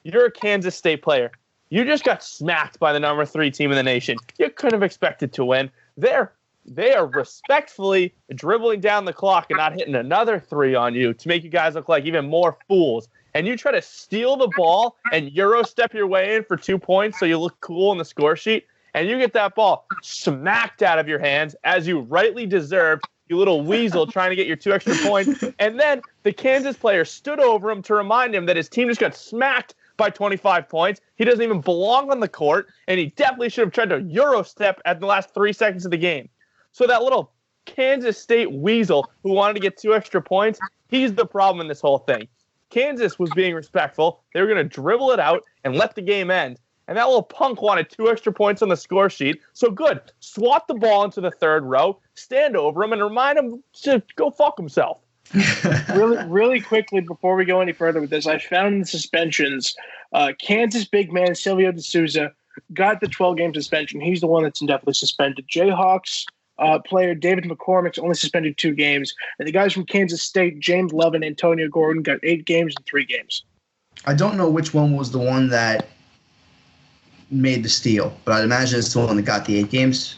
[SPEAKER 2] You're a Kansas State player. You just got smacked by the number 3 team in the nation. You couldn't have expected to win. They are respectfully dribbling down the clock and not hitting another 3 on you to make you guys look like even more fools. And you try to steal the ball and Euro step your way in for 2 points so you look cool on the score sheet, and you get that ball smacked out of your hands as you rightly deserved, you little weasel trying to get your 2 extra points. And then the Kansas player stood over him to remind him that his team just got smacked by 25 points. He doesn't even belong on the court, and he definitely should have tried to Euro step at the last 3 seconds of the game. So that little Kansas State weasel who wanted to get 2 extra points, he's the problem in this whole thing. Kansas was being respectful. They were going to dribble it out and let the game end. And that little punk wanted 2 extra points on the score sheet. So good. Swat the ball into the 3rd row, stand over him, and remind him to go fuck himself.
[SPEAKER 1] Really quickly before we go any further with this, I found in the suspensions, Kansas big man Silvio De Souza got the 12-game suspension. He's the one that's indefinitely suspended. Jayhawks player David McCormick's only suspended 2 games. And the guys from Kansas State, James Love and Antonio Gordon, got 8 games and 3 games.
[SPEAKER 3] I don't know which one was the one that made the steal, but I'd imagine it's the one that got the 8 games.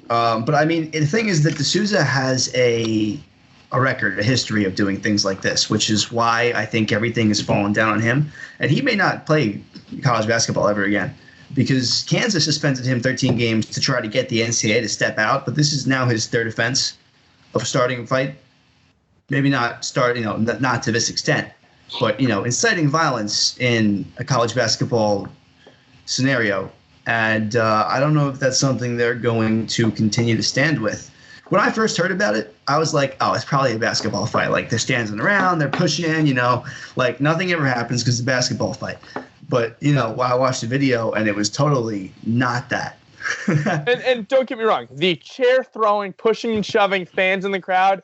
[SPEAKER 3] But, I mean, the thing is that D'Souza has a record, a history of doing things like this, which is why I think everything is falling down on him. And he may not play college basketball ever again, because Kansas suspended him 13 games to try to get the NCAA to step out, but this is now his 3rd offense of starting a fight. Maybe not not to this extent, but, inciting violence in a college basketball scenario. And I don't know if that's something they're going to continue to stand with. When I first heard about it, I was like, oh, it's probably a basketball fight. Like, they're standing around, they're pushing, like nothing ever happens because it's a basketball fight. But, while I watched the video, and it was totally not that.
[SPEAKER 2] and don't get me wrong, the chair throwing, pushing and shoving fans in the crowd,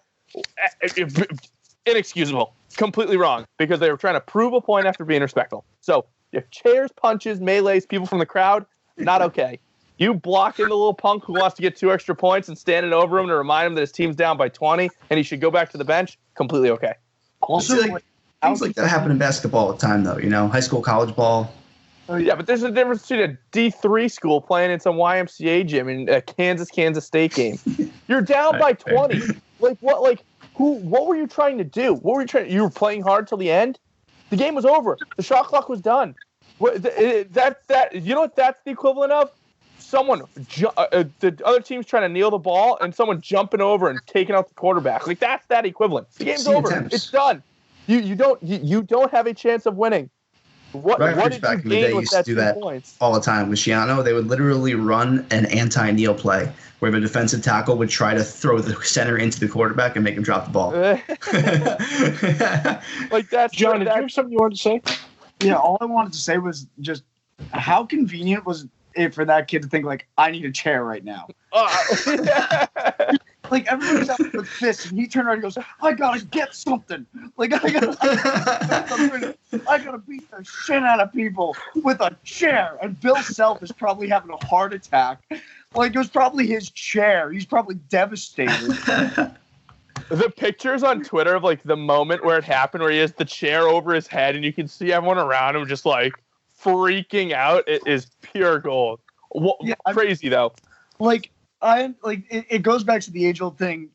[SPEAKER 2] inexcusable. completely wrong because they were trying to prove a point after being respectful. So if chairs, punches, melees, people from the crowd, not okay. You block in the little punk who wants to get 2 extra points and standing over him to remind him that his team's down by 20 and he should go back to the bench, completely okay.
[SPEAKER 3] Also, things like that happen in basketball all the time, though. High school, college ball.
[SPEAKER 2] Yeah, but there's a difference between a D3 school playing in some YMCA gym in a Kansas State game. You're down by 20. What were you trying to do? You were playing hard till the end? The game was over. The shot clock was done. You know what that's the equivalent of? Someone, the other team's trying to kneel the ball, and someone jumping over and taking out the quarterback. That's that equivalent. The game's over.
[SPEAKER 3] Attempts.
[SPEAKER 2] It's done. You don't have a chance of winning. What did you gain with that 2 points?
[SPEAKER 3] All the time with Shiano, they would literally run an anti-kneel play where the defensive tackle would try to throw the center into the quarterback and make him drop the ball.
[SPEAKER 1] That's John. Did you have something you wanted to say?
[SPEAKER 4] Yeah, all I wanted to say was just how convenient was it for that kid to think I need a chair right now. Everybody's out with fists, and he turned around and goes, "I gotta get something. I gotta beat the shit out of people with a chair." And Bill Self is probably having a heart attack. It was probably his chair. He's probably devastated.
[SPEAKER 2] The pictures on Twitter of the moment where it happened, where he has the chair over his head, and you can see everyone around him just freaking out. It is pure gold. Crazy though.
[SPEAKER 4] It goes back to the age-old thing.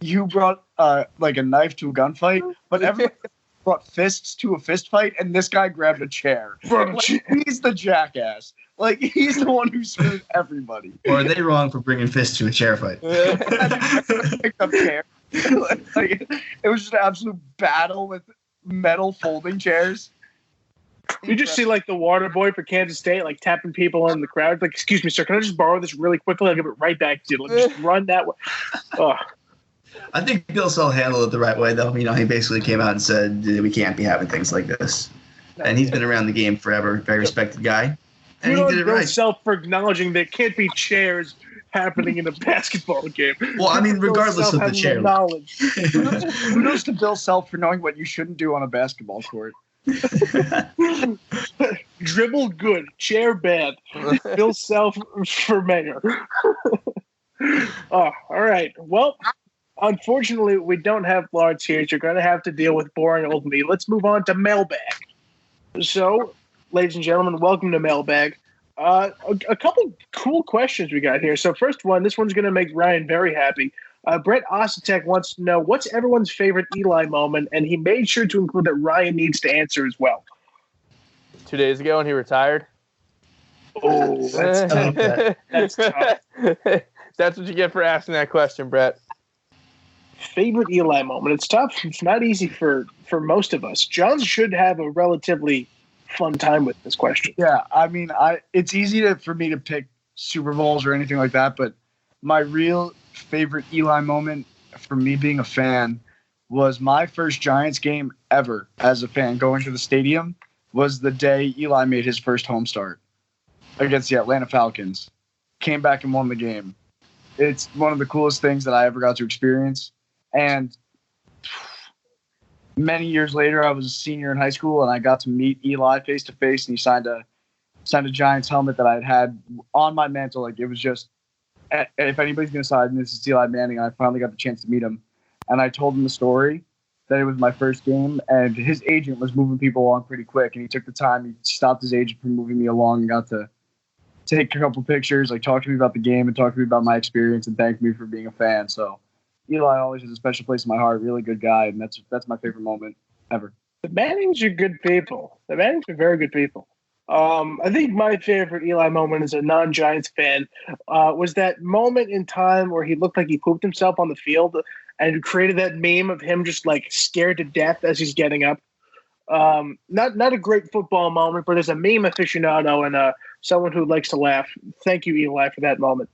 [SPEAKER 4] You brought a knife to a gunfight, but everybody brought fists to a fist fight, and this guy grabbed a chair. He's the jackass. He's the one who screwed everybody.
[SPEAKER 3] Or are they wrong for bringing fists to a chair fight?
[SPEAKER 4] Picked up chair. It was just an absolute battle with metal folding chairs.
[SPEAKER 1] You just see the water boy for Kansas State tapping people in the crowd. Excuse me, sir, can I just borrow this really quickly? I'll give it right back to you. Just run that way. Oh.
[SPEAKER 3] I think Bill Self handled it the right way, though. He basically came out and said we can't be having things like this. And he's been around the game forever, very respected guy. And he did it right.
[SPEAKER 1] Self for acknowledging there can't be chairs happening in a basketball game.
[SPEAKER 3] Well, regardless of the chair.
[SPEAKER 4] Kudos to Bill Self for knowing what you shouldn't do on a basketball court.
[SPEAKER 1] Dribble good, chair bad. Bill Self for mayor. All right. Well, unfortunately, we don't have Lawrence here. So you're going to have to deal with boring old me. Let's move on to mailbag. So, ladies and gentlemen, welcome to mailbag. A couple cool questions we got here. So, first one, this one's going to make Ryan very happy. Brett Osatek wants to know what's everyone's favorite Eli moment, and he made sure to include that Ryan needs to answer as well.
[SPEAKER 2] 2 days ago when he retired.
[SPEAKER 1] Oh, that's tough. That's tough.
[SPEAKER 2] That's what you get for asking that question, Brett.
[SPEAKER 1] Favorite Eli moment. It's tough. It's not easy for most of us. John should have a relatively fun time with this question.
[SPEAKER 4] Yeah, it's easy for me to pick Super Bowls or anything like that, but my real favorite Eli moment for me being a fan was my first Giants game ever as a fan going to the stadium was the day Eli made his first home start against the Atlanta Falcons. Came back and won the game. It's one of the coolest things that I ever got to experience. And many years later, I was a senior in high school, and I got to meet Eli face to face, and he signed a Giants helmet that I had on my mantle. It was just, if anybody's going to sign, this is Eli Manning. And I finally got the chance to meet him. And I told him the story that it was my first game, and his agent was moving people along pretty quick. And he took the time. He stopped his agent from moving me along and got to take a couple pictures, talk to me about the game and talk to me about my experience and thank me for being a fan. So Eli always has a special place in my heart. Really good guy. And that's my favorite moment ever.
[SPEAKER 1] The Mannings are good people. The Mannings are very good people. I think my favorite Eli moment as a non-Giants fan was that moment in time where he looked like he pooped himself on the field and created that meme of him just scared to death as he's getting up. Not a great football moment, but as a meme aficionado and someone who likes to laugh, thank you, Eli, for that moment.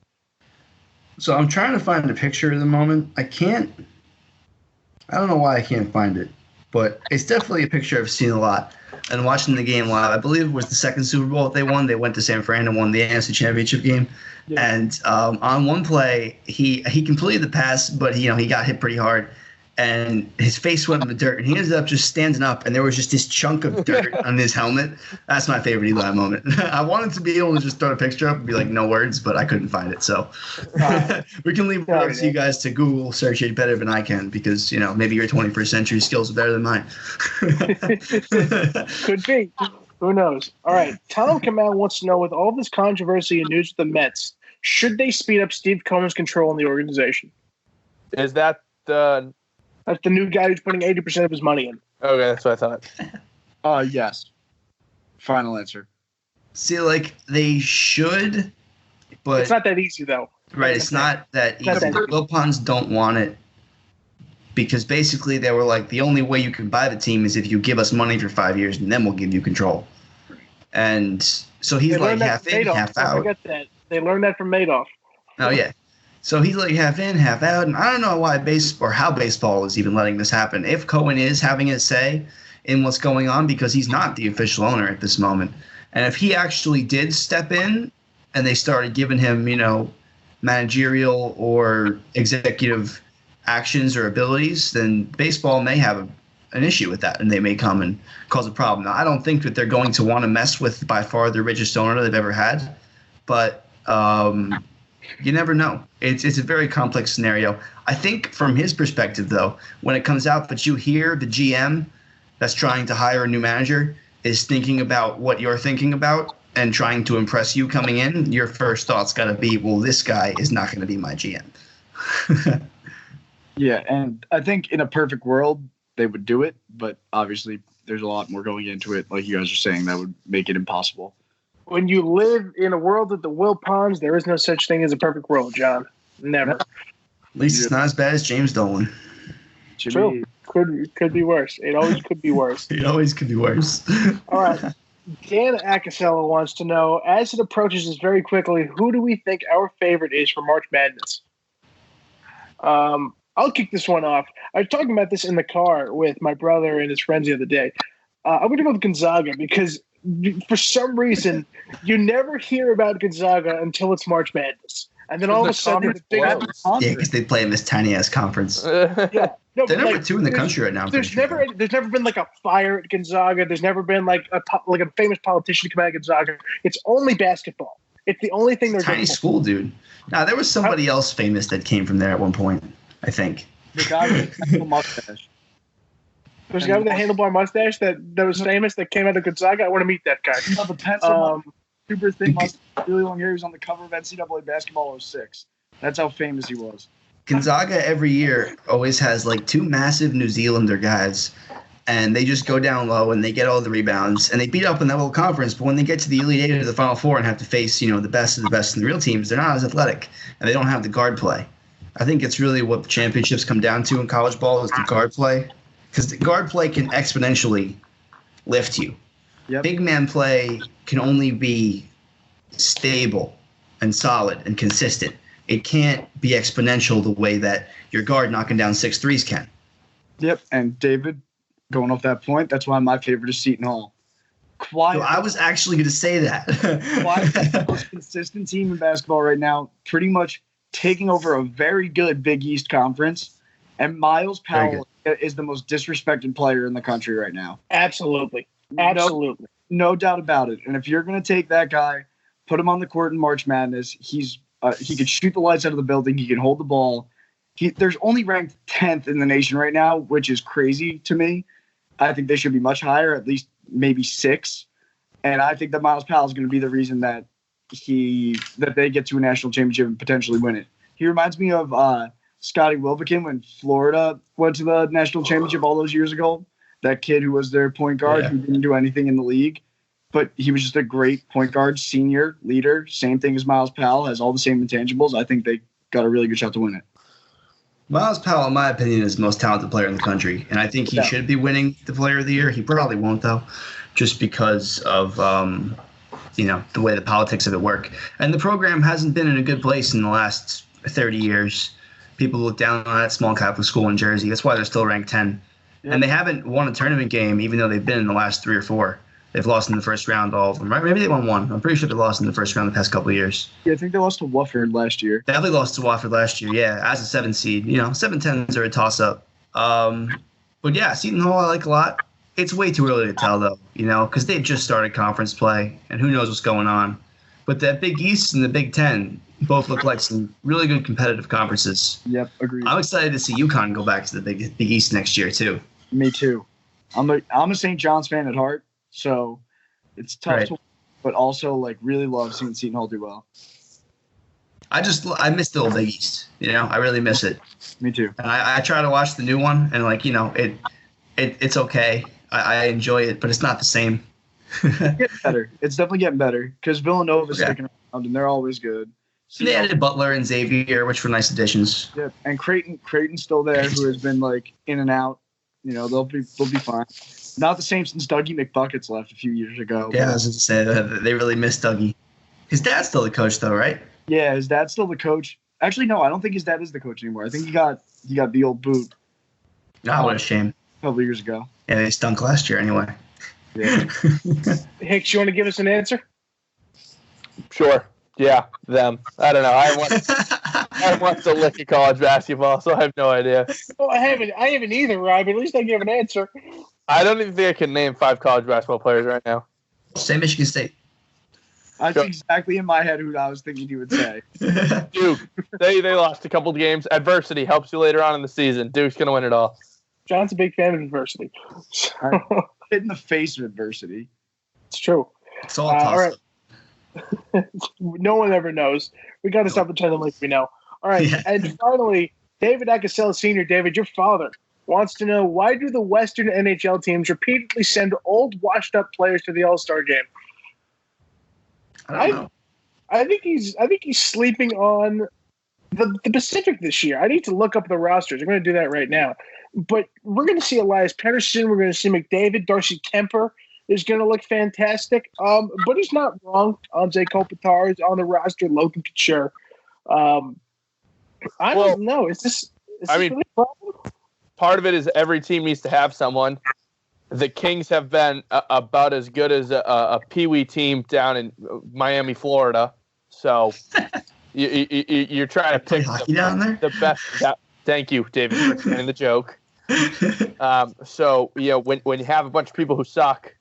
[SPEAKER 3] So I'm trying to find a picture of the moment. I don't know why I can't find it, but it's definitely a picture I've seen a lot. And watching the game live, I believe it was the second Super Bowl that they won. They went to San Fran and won the NFC Championship game. Yeah. And on one play, he completed the pass, but he got hit pretty hard. and his face went in the dirt, and he ended up just standing up, and there was just this chunk of dirt on his helmet. That's my favorite Eli moment. I wanted to be able to just throw a picture up and be like, no words, but I couldn't find it. So we can leave it up to you guys to Google search it better than I can, because, you know, maybe your 21st century skills are better than mine.
[SPEAKER 1] Could be. Who knows? All right. Tom Kamal wants to know, with all this controversy and news with the Mets, should they speed up Steve Cohen's control in the organization?
[SPEAKER 2] Is that the...
[SPEAKER 1] That's the new guy who's putting 80% of his money in.
[SPEAKER 2] Okay, that's what I thought.
[SPEAKER 4] Yes. Final answer.
[SPEAKER 3] See, like, they should, but...
[SPEAKER 1] It's not that easy, though.
[SPEAKER 3] Right, it's not that easy.
[SPEAKER 1] Not
[SPEAKER 3] The Wilpons don't want it because basically they were like, the only way you can buy the team is if you give us money for 5 years, and then we'll give you control. And so he's like half in, half out.
[SPEAKER 1] I forget that. They learned that from Madoff.
[SPEAKER 3] Oh, yeah. So he's like half in, half out, and I don't know why how baseball is even letting this happen. If Cohen is having a say in what's going on, because he's not the official owner at this moment, and if he actually did step in and they started giving him, you know, managerial or executive actions or abilities, then baseball may have an issue with that, and they may come and cause a problem. Now, I don't think that they're going to want to mess with by far the richest owner they've ever had, but you never know. It's a very complex scenario. I think from his perspective, though, when it comes out that you hear the GM that's trying to hire a new manager is thinking about what you're thinking about and trying to impress you coming in, your first thought's got to be, well, this guy is not going to be my GM.
[SPEAKER 4] Yeah, and I think in a perfect world, they would do it, but obviously there's a lot more going into it, like you guys are saying, that would make it impossible.
[SPEAKER 1] When you live in a world of the Wilpons, there is no such thing as a perfect world, John. Never.
[SPEAKER 3] At least it's not as bad as James Dolan.
[SPEAKER 1] True. Could be worse. It always could be worse.
[SPEAKER 3] It always could be worse.
[SPEAKER 1] All right. Dan Acasella wants to know, as it approaches us very quickly, who do we think our favorite is for March Madness? I'll kick this one off. I was talking about this in the car with my brother and his friends the other day. I'm going to go with Gonzaga because for some reason, you never hear about Gonzaga until it's March Madness. And then all of a sudden,
[SPEAKER 3] yeah, because they play in this tiny-ass conference.
[SPEAKER 1] Yeah. No,
[SPEAKER 3] they're number 2 in the country right now.
[SPEAKER 1] There's never been like a fire at Gonzaga. There's never been like a famous politician to come out of Gonzaga. It's only basketball. It's the only thing they're
[SPEAKER 3] tiny school, dude. Now there was somebody else famous that came from there at one point, I think.
[SPEAKER 4] The guy with the mustache.
[SPEAKER 1] There's a guy with a handlebar mustache that was famous that came out of Gonzaga. I want to meet that guy.
[SPEAKER 4] You know, the pencil super thin mustache, really long hair. He was on the cover of NCAA Basketball 06. That's how famous he was.
[SPEAKER 3] Gonzaga every year always has like 2 massive New Zealander guys, and they just go down low and they get all the rebounds and they beat up in that little conference. But when they get to the Elite Eight or the Final Four and have to face, you know, the best of the best in the real teams, they're not as athletic and they don't have the guard play. I think it's really what the championships come down to in college ball is the guard play, because the guard play can exponentially lift you.
[SPEAKER 4] Yep.
[SPEAKER 3] Big man play can only be stable and solid and consistent. It can't be exponential the way that your guard knocking down 6 threes can.
[SPEAKER 4] Yep, and David, going off that point, that's why my favorite is Seton Hall. Quiet.
[SPEAKER 3] So I was actually going to say that.
[SPEAKER 4] Quiet, the most consistent team in basketball right now, pretty much taking over a very good Big East conference. And Miles Powell is the most disrespected player in the country right now.
[SPEAKER 1] Absolutely.
[SPEAKER 4] No doubt about it. And if you're going to take that guy, put him on the court in March Madness, he could shoot the lights out of the building. He can hold the ball. There's only ranked 10th in the nation right now, which is crazy to me. I think they should be much higher, at least maybe 6. And I think that Miles Powell is going to be the reason that they get to a national championship and potentially win it. He reminds me of Scottie Wilbekin when Florida went to the national championship all those years ago. That kid who was their point guard who didn't do anything in the league. But he was just a great point guard, senior, leader. Same thing as Miles Powell, has all the same intangibles. I think they got a really good shot to win it.
[SPEAKER 3] Miles Powell, in my opinion, is the most talented player in the country. And I think he should be winning the Player of the Year. He probably won't, though, just because of the way the politics of it work. And the program hasn't been in a good place in the last 30 years. People look down on that small Catholic school in Jersey. That's why they're still ranked 10. Yep. And they haven't won a tournament game, even though they've been in the last 3 or 4. They've lost in the first round, all of them, right? Maybe they won 1. I'm pretty sure they lost in the first round the past couple of years.
[SPEAKER 4] Yeah, I think they lost to Wofford last year.
[SPEAKER 3] Definitely lost to Wofford last year, yeah, as a 7 seed. 7-10s are a toss-up. But yeah, Seton Hall I like a lot. It's way too early to tell, though, because they've just started conference play, and who knows what's going on. But that Big East and the Big Ten both look like some really good competitive conferences.
[SPEAKER 4] Yep, agreed.
[SPEAKER 3] I'm excited to see UConn go back to the Big East next year, too.
[SPEAKER 4] Me too. I'm a St. John's fan at heart, so it's tough to, but also like really love seeing Seton Hall do well.
[SPEAKER 3] I miss the old Big East. I really miss it.
[SPEAKER 4] Me too.
[SPEAKER 3] And I try to watch the new one, and it's okay. I enjoy it, but it's not the same.
[SPEAKER 4] It's getting better. It's definitely getting better because Villanova's sticking around, and they're always good.
[SPEAKER 3] So they added Butler and Xavier, which were nice additions.
[SPEAKER 4] Yep, and Creighton's still there, who has been like in and out. They'll be fine. Not the same since Dougie McBuckets left a few years ago.
[SPEAKER 3] Yeah, I was going to say that they really miss Dougie. His dad's still the coach, though, right?
[SPEAKER 4] Yeah, his dad's still the coach. Actually, no, I don't think his dad is the coach anymore. I think he got the old boot.
[SPEAKER 3] Oh, what a shame.
[SPEAKER 4] A couple of years ago.
[SPEAKER 3] Yeah, they stunk last year anyway.
[SPEAKER 4] Yeah.
[SPEAKER 1] Hicks, you want to give us an answer?
[SPEAKER 2] Sure. Yeah, them. I don't know. I want to lick at college basketball, so I have no idea.
[SPEAKER 1] Well, I haven't either, Rob. But at least I gave an answer.
[SPEAKER 2] I don't even think I can name 5 college basketball players right now.
[SPEAKER 3] Say Michigan State.
[SPEAKER 4] That's exactly in my head who I was thinking he would say.
[SPEAKER 2] Duke. They lost a couple of games. Adversity helps you later on in the season. Duke's going to win it all.
[SPEAKER 1] John's a big fan of adversity.
[SPEAKER 4] Hit in the face of adversity.
[SPEAKER 1] It's true.
[SPEAKER 3] It's all tough.
[SPEAKER 1] All right. No one ever knows. We got to stop pretending like we know. All right. Yeah. And finally, David Acasella Sr., David, your father, wants to know, why do the Western NHL teams repeatedly send old, washed-up players to the All-Star game?
[SPEAKER 3] I don't know.
[SPEAKER 1] I think he's sleeping on the Pacific this year. I need to look up the rosters. I'm going to do that right now. But we're going to see Elias Pettersson. We're going to see McDavid. Darcy Kemper is going to look fantastic. But he's not wrong. Anze Kopitar is on the roster. Logan Couture. I don't know. Is this really a problem?
[SPEAKER 2] Part of it is every team needs to have someone. The Kings have been about as good as a peewee team down in Miami, Florida. So you're trying to pick
[SPEAKER 3] hockey down there?
[SPEAKER 2] The best. Thank you, David, for explaining the joke. So when you have a bunch of people who suck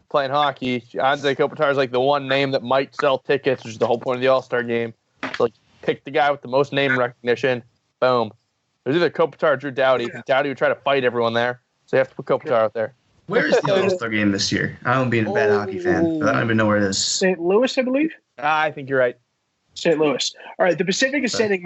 [SPEAKER 2] playing hockey, Anze Kopitar is like the one name that might sell tickets, which is the whole point of the All-Star game. So, like, pick the guy with the most name recognition. Boom. There's either Kopitar or Drew Doughty. Yeah. Doughty would try to fight everyone there, so you have to put Kopitar out there.
[SPEAKER 3] Where is the All-Star game this year? I don't being a bad hockey fan, but I don't even know where it is.
[SPEAKER 1] St. Louis, I believe.
[SPEAKER 2] I think you're right.
[SPEAKER 1] St. Louis. All right. The Pacific is sending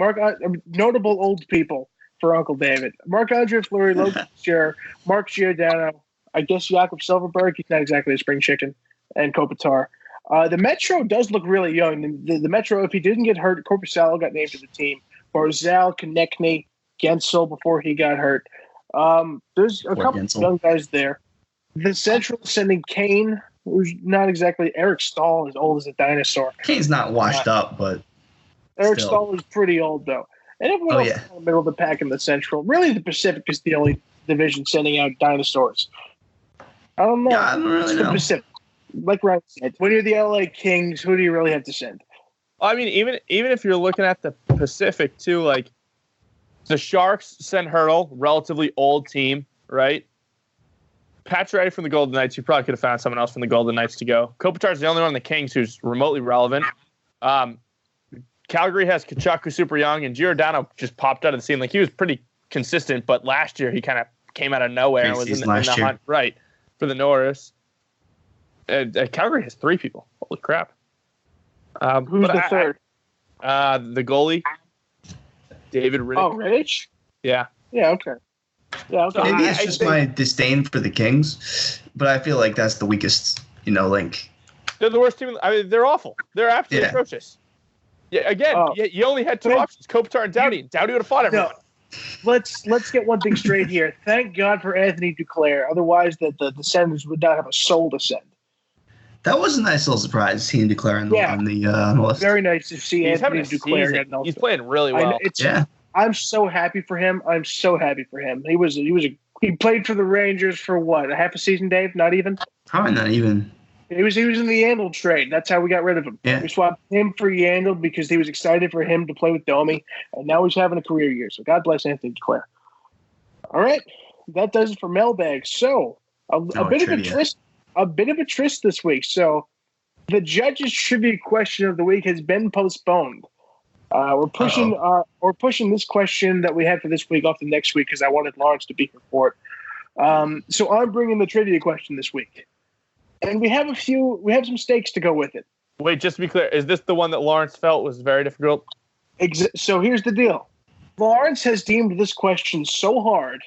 [SPEAKER 1] notable old people for Uncle David. Marc-Andre Fleury, Logan Couture, Mark Giordano, I guess Jakob Silverberg. He's not exactly a spring chicken, and Kopitar. The Metro does look really young. The Metro, if he didn't get hurt, Korpisalo got named to the team. Barzal, Konechny, Gensel before he got hurt. There's a couple of young guys there. The Central sending Kane, who's not exactly Eric Stahl, as old as a dinosaur.
[SPEAKER 3] Kane's not washed up, but
[SPEAKER 1] Eric Stahl is pretty old, though. And everyone else is in the middle of the pack in the Central. Really, the Pacific is the only division sending out dinosaurs. I don't know.
[SPEAKER 3] Yeah, I don't really know.
[SPEAKER 1] The Pacific. Like Ryan said, when you're the LA Kings, who do you really have to send?
[SPEAKER 2] I mean, even if you're looking at the Pacific, too, like the Sharks send Hurdle, relatively old team, right? Pacioretty from the Golden Knights, you probably could have found someone else from the Golden Knights to go. Kopitar's the only one on the Kings who's remotely relevant. Calgary has Kachuk, who's super young, and Giordano just popped out of the scene. Like, he was pretty consistent, but last year he kind of came out of nowhere and was in the hunt, right, for the Norris. Calgary has 3 people. Holy crap.
[SPEAKER 1] Who's the third?
[SPEAKER 2] The goalie, David Riddick.
[SPEAKER 1] Oh, Riddick?
[SPEAKER 2] Yeah.
[SPEAKER 1] Yeah, okay. Yeah, okay.
[SPEAKER 3] Maybe it's just my disdain for the Kings, but I feel like that's the weakest, link.
[SPEAKER 2] They're the worst team. I mean, they're awful. They're absolutely atrocious. Yeah, again, you only had 2 options, Kopitar and Doughty. Doughty would have fought everyone.
[SPEAKER 1] No. Let's get one thing straight here. Thank God for Anthony Duclair. Otherwise, the Senators would not have a soul to send.
[SPEAKER 3] That was a nice little surprise, seeing Duclair on the list.
[SPEAKER 1] Very nice to see Anthony Duclair getting
[SPEAKER 2] He's playing really well.
[SPEAKER 1] I'm so happy for him. He played for the Rangers for what, a half a season, Dave? Not even?
[SPEAKER 3] Probably not even.
[SPEAKER 1] He was in the Yandle trade. That's how we got rid of him.
[SPEAKER 3] Yeah.
[SPEAKER 1] We swapped him for Yandle because he was excited for him to play with Domi, and now he's having a career year. So God bless Anthony Duclair. All right, that does it for mailbag. So a bit
[SPEAKER 3] trivia.
[SPEAKER 1] of a tryst this week. So the judges' trivia question of the week has been postponed. We're pushing this question that we had for this week off to next week because I wanted Lawrence to be here for it. So I'm bringing the trivia question this week, and we have some stakes to go with it.
[SPEAKER 2] Wait, just to be clear, is this the one that Lawrence felt was very difficult?
[SPEAKER 1] So here's the deal. Lawrence has deemed this question so hard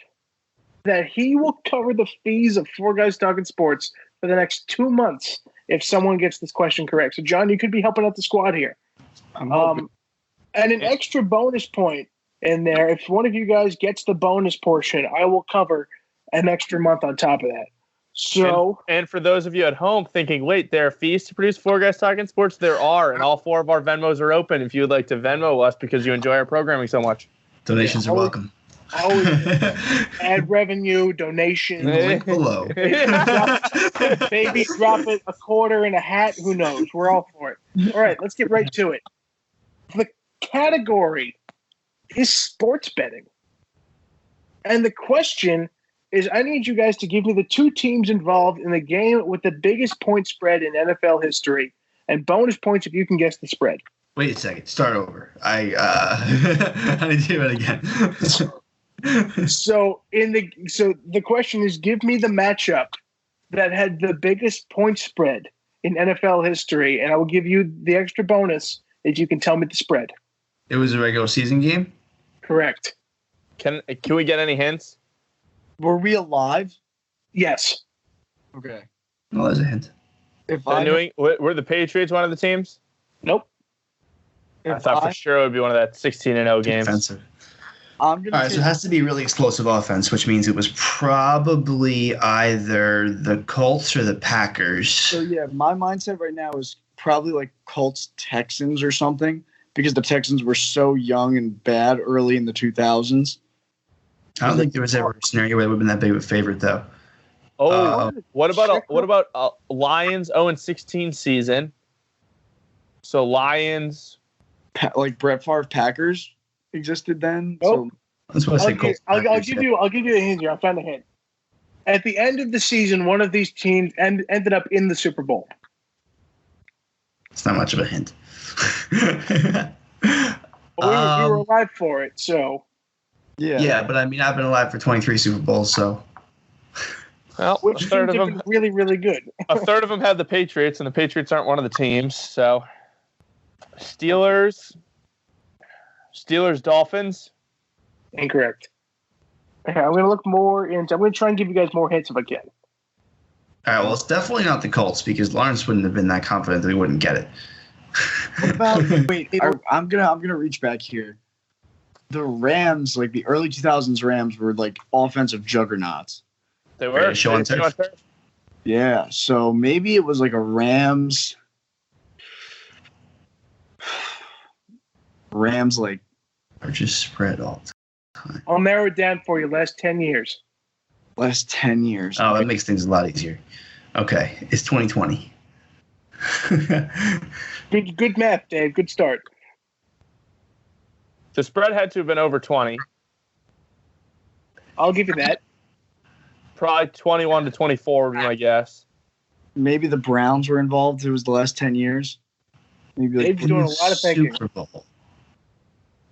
[SPEAKER 1] that he will cover the fees of Four Guys Talking Sports for the next 2 months if someone gets this question correct. So, John, you could be helping out the squad here. And an extra bonus point in there. If one of you guys gets the bonus portion, I will cover an extra month on top of that. So,
[SPEAKER 2] and for those of you at home thinking, wait, there are fees to produce Four Guys Talking Sports? There are, and all 4 of our Venmos are open if you would like to Venmo us because you enjoy our programming so much.
[SPEAKER 3] Donations are welcome.
[SPEAKER 1] Always ad revenue, donations.
[SPEAKER 3] Link below.
[SPEAKER 1] Maybe drop it a quarter in a hat. Who knows? We're all for it. All right, let's get right to it. The category is sports betting. And the question is, I need you guys to give me the 2 teams involved in the game with the biggest point spread in NFL history, and bonus points if you can guess the spread.
[SPEAKER 3] Wait a second. Start over. I need to do it again.
[SPEAKER 1] So the question is, give me the matchup that had the biggest point spread in NFL history, and I will give you the extra bonus if you can tell me the spread.
[SPEAKER 3] It was a regular season game?
[SPEAKER 1] Correct.
[SPEAKER 2] Can we get any hints?
[SPEAKER 4] Were we alive?
[SPEAKER 1] Yes.
[SPEAKER 4] Okay.
[SPEAKER 3] Well, there's a hint.
[SPEAKER 2] Were the Patriots one of the teams?
[SPEAKER 1] Nope.
[SPEAKER 2] I thought for sure it would be one of that 16-0 games.
[SPEAKER 3] Defensive.
[SPEAKER 4] I'm gonna
[SPEAKER 3] All right, so it has to be really explosive offense, which means it was probably either the Colts or the Packers.
[SPEAKER 4] So yeah, my mindset right now is probably like Colts Texans or something because the Texans were so young and bad early in the 2000s.
[SPEAKER 3] I don't think there was ever a scenario where they would have been that big of a favorite, though.
[SPEAKER 2] What about Lions 0-16 season? So Lions,
[SPEAKER 4] like Brett Favre Packers existed then.
[SPEAKER 1] Nope.
[SPEAKER 4] So
[SPEAKER 3] That's what I say. Colts.
[SPEAKER 1] I'll give you a hint here. I'll find a hint. At the end of the season, one of these teams ended up in the Super Bowl.
[SPEAKER 3] It's not much of a hint.
[SPEAKER 1] We were alive for it, so.
[SPEAKER 3] Yeah, but I mean, I've been alive for 23 Super Bowls, so.
[SPEAKER 2] well,
[SPEAKER 1] Which teams have been really, really good.
[SPEAKER 2] a third of them had the Patriots, and the Patriots aren't one of the teams. So, Steelers, Dolphins.
[SPEAKER 1] Incorrect. Okay, I'm going to look more into. I'm going to try and give you guys more hints if I can.
[SPEAKER 3] All right, well, it's definitely not the Colts because Lawrence wouldn't have been that confident that he wouldn't get it.
[SPEAKER 4] what about? Wait, I'm gonna reach back here. The Rams, like the early 2000s Rams, were like offensive juggernauts.
[SPEAKER 2] They were.
[SPEAKER 3] Show on turf.
[SPEAKER 4] Yeah, so maybe it was like a Rams like
[SPEAKER 3] Largest spread all time.
[SPEAKER 1] I'll narrow it down for you. Last 10 years.
[SPEAKER 4] last 10 years.
[SPEAKER 3] Oh, that makes things a lot easier. Okay, it's 2020.
[SPEAKER 1] Good math, Dave. Good start.
[SPEAKER 2] The spread had to have been over 20.
[SPEAKER 1] I'll give you that.
[SPEAKER 2] Probably 21-24 would be my guess.
[SPEAKER 4] Maybe the Browns were involved. It was the last 10 years. Maybe like
[SPEAKER 1] Dave's doing a lot of thinking.
[SPEAKER 3] Super Bowl.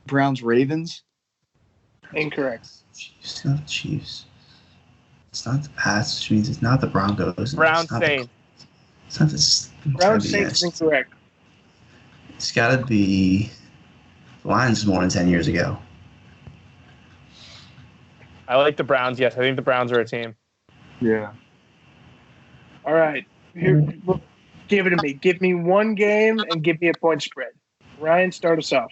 [SPEAKER 4] Browns Ravens.
[SPEAKER 1] Incorrect.
[SPEAKER 3] It's not the Chiefs. It's not the Pats, which means it's not the Broncos.
[SPEAKER 2] Browns
[SPEAKER 3] it's not
[SPEAKER 2] Saints.
[SPEAKER 3] It's not the
[SPEAKER 1] Browns Saints is incorrect.
[SPEAKER 3] It's got to be the Lions is more than 10 years ago.
[SPEAKER 2] I like the Browns. Yes, I think the Browns are a team.
[SPEAKER 4] Yeah.
[SPEAKER 1] All right. Here, give it to me. Give me one game and give me a point spread. Ryan, start us off.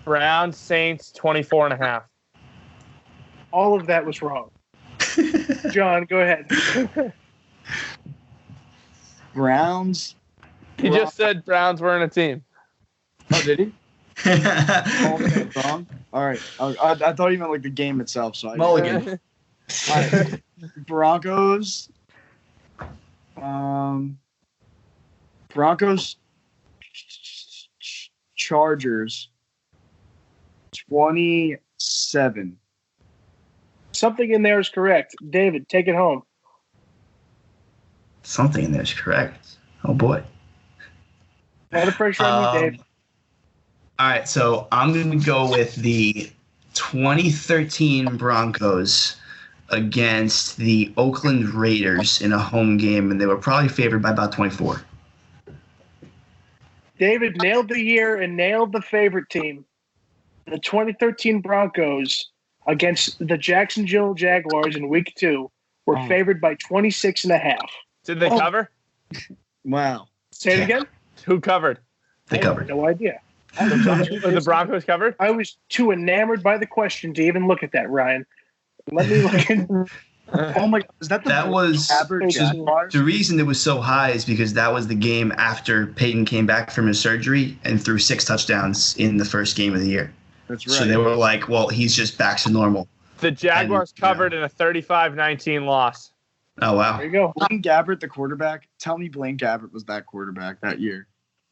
[SPEAKER 2] Browns Saints 24.5.
[SPEAKER 1] All of that was wrong. John, go ahead.
[SPEAKER 4] Browns.
[SPEAKER 2] He just said Browns weren't a team.
[SPEAKER 4] Oh, did he? Oh, wrong. All right. I thought you meant like the game itself. So
[SPEAKER 3] Mulligan.
[SPEAKER 4] All right. Broncos. Broncos. Chargers. 27.
[SPEAKER 1] Something in there is correct. David, take it home.
[SPEAKER 3] Something in there is correct. Oh boy.
[SPEAKER 1] A lot of pressure on you, Dave.
[SPEAKER 3] All right, so I'm going to go with the 2013 Broncos against the Oakland Raiders in a home game, and they were probably favored by about 24.
[SPEAKER 1] David nailed the year and nailed the favorite team. The 2013 Broncos against the Jacksonville Jaguars in Week 2 were favored by 26.5.
[SPEAKER 2] Did they cover?
[SPEAKER 4] Wow.
[SPEAKER 1] Say it again?
[SPEAKER 2] Who covered?
[SPEAKER 3] They covered.
[SPEAKER 1] No idea.
[SPEAKER 2] The Broncos covered?
[SPEAKER 1] I was too enamored by the question to even look at that, Ryan. Let me look in.
[SPEAKER 4] Oh my God. Is that
[SPEAKER 3] was
[SPEAKER 4] Jaguars?
[SPEAKER 3] the reason it was so high is because that was the game after Peyton came back from his surgery and threw 6 touchdowns in the first game of the year.
[SPEAKER 4] That's right.
[SPEAKER 3] So they were like, well, he's just back to normal.
[SPEAKER 2] The Jaguars covered in a 35-19 loss.
[SPEAKER 3] Oh, wow.
[SPEAKER 1] There you go.
[SPEAKER 4] Blaine Gabbert, the quarterback. Tell me Blaine Gabbert was that quarterback that year.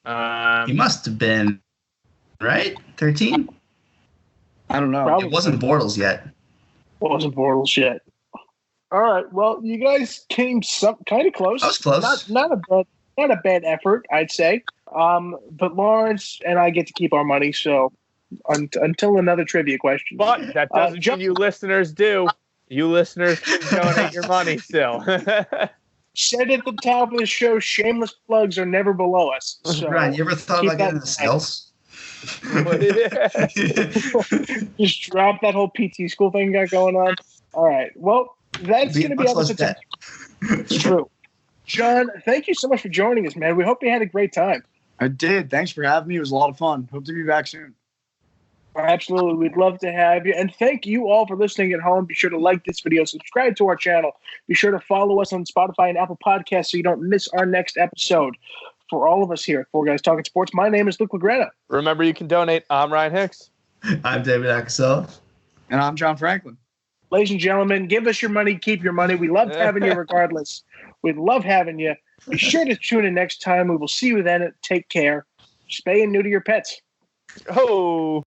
[SPEAKER 3] He must have been, right? 13?
[SPEAKER 4] I don't know.
[SPEAKER 1] Probably.
[SPEAKER 3] It wasn't Bortles yet.
[SPEAKER 1] Wasn't Bortles yet. All right. Well, you guys came kind of close.
[SPEAKER 3] That was close.
[SPEAKER 1] Not a bad effort, I'd say. But Lawrence and I get to keep our money, so until another trivia question.
[SPEAKER 2] But that doesn't mean you listeners do. You listeners can donate your money still.
[SPEAKER 1] Said at the top of the show, shameless plugs are never below us. So
[SPEAKER 3] Ryan, you ever thought about getting the sales?
[SPEAKER 1] Just drop that whole PT school thing you got going on. All right. Well, that's going to be all the time. It's true. John, thank you so much for joining us, man. We hope you had a great time.
[SPEAKER 4] I did. Thanks for having me. It was a lot of fun. Hope to be back soon.
[SPEAKER 1] Absolutely. We'd love to have you. And thank you all for listening at home. Be sure to like this video, subscribe to our channel. Be sure to follow us on Spotify and Apple Podcasts so you don't miss our next episode. For all of us here at Four Guys Talking Sports, my name is Luke Lagrena.
[SPEAKER 2] Remember, you can donate. I'm Ryan Hicks.
[SPEAKER 3] I'm David Axel.
[SPEAKER 4] And I'm John Franklin.
[SPEAKER 1] Ladies and gentlemen, give us your money, keep your money. We love having you regardless. We love having you. Be sure to tune in next time. We will see you then. Take care. Spay and neuter your pets.
[SPEAKER 2] Oh.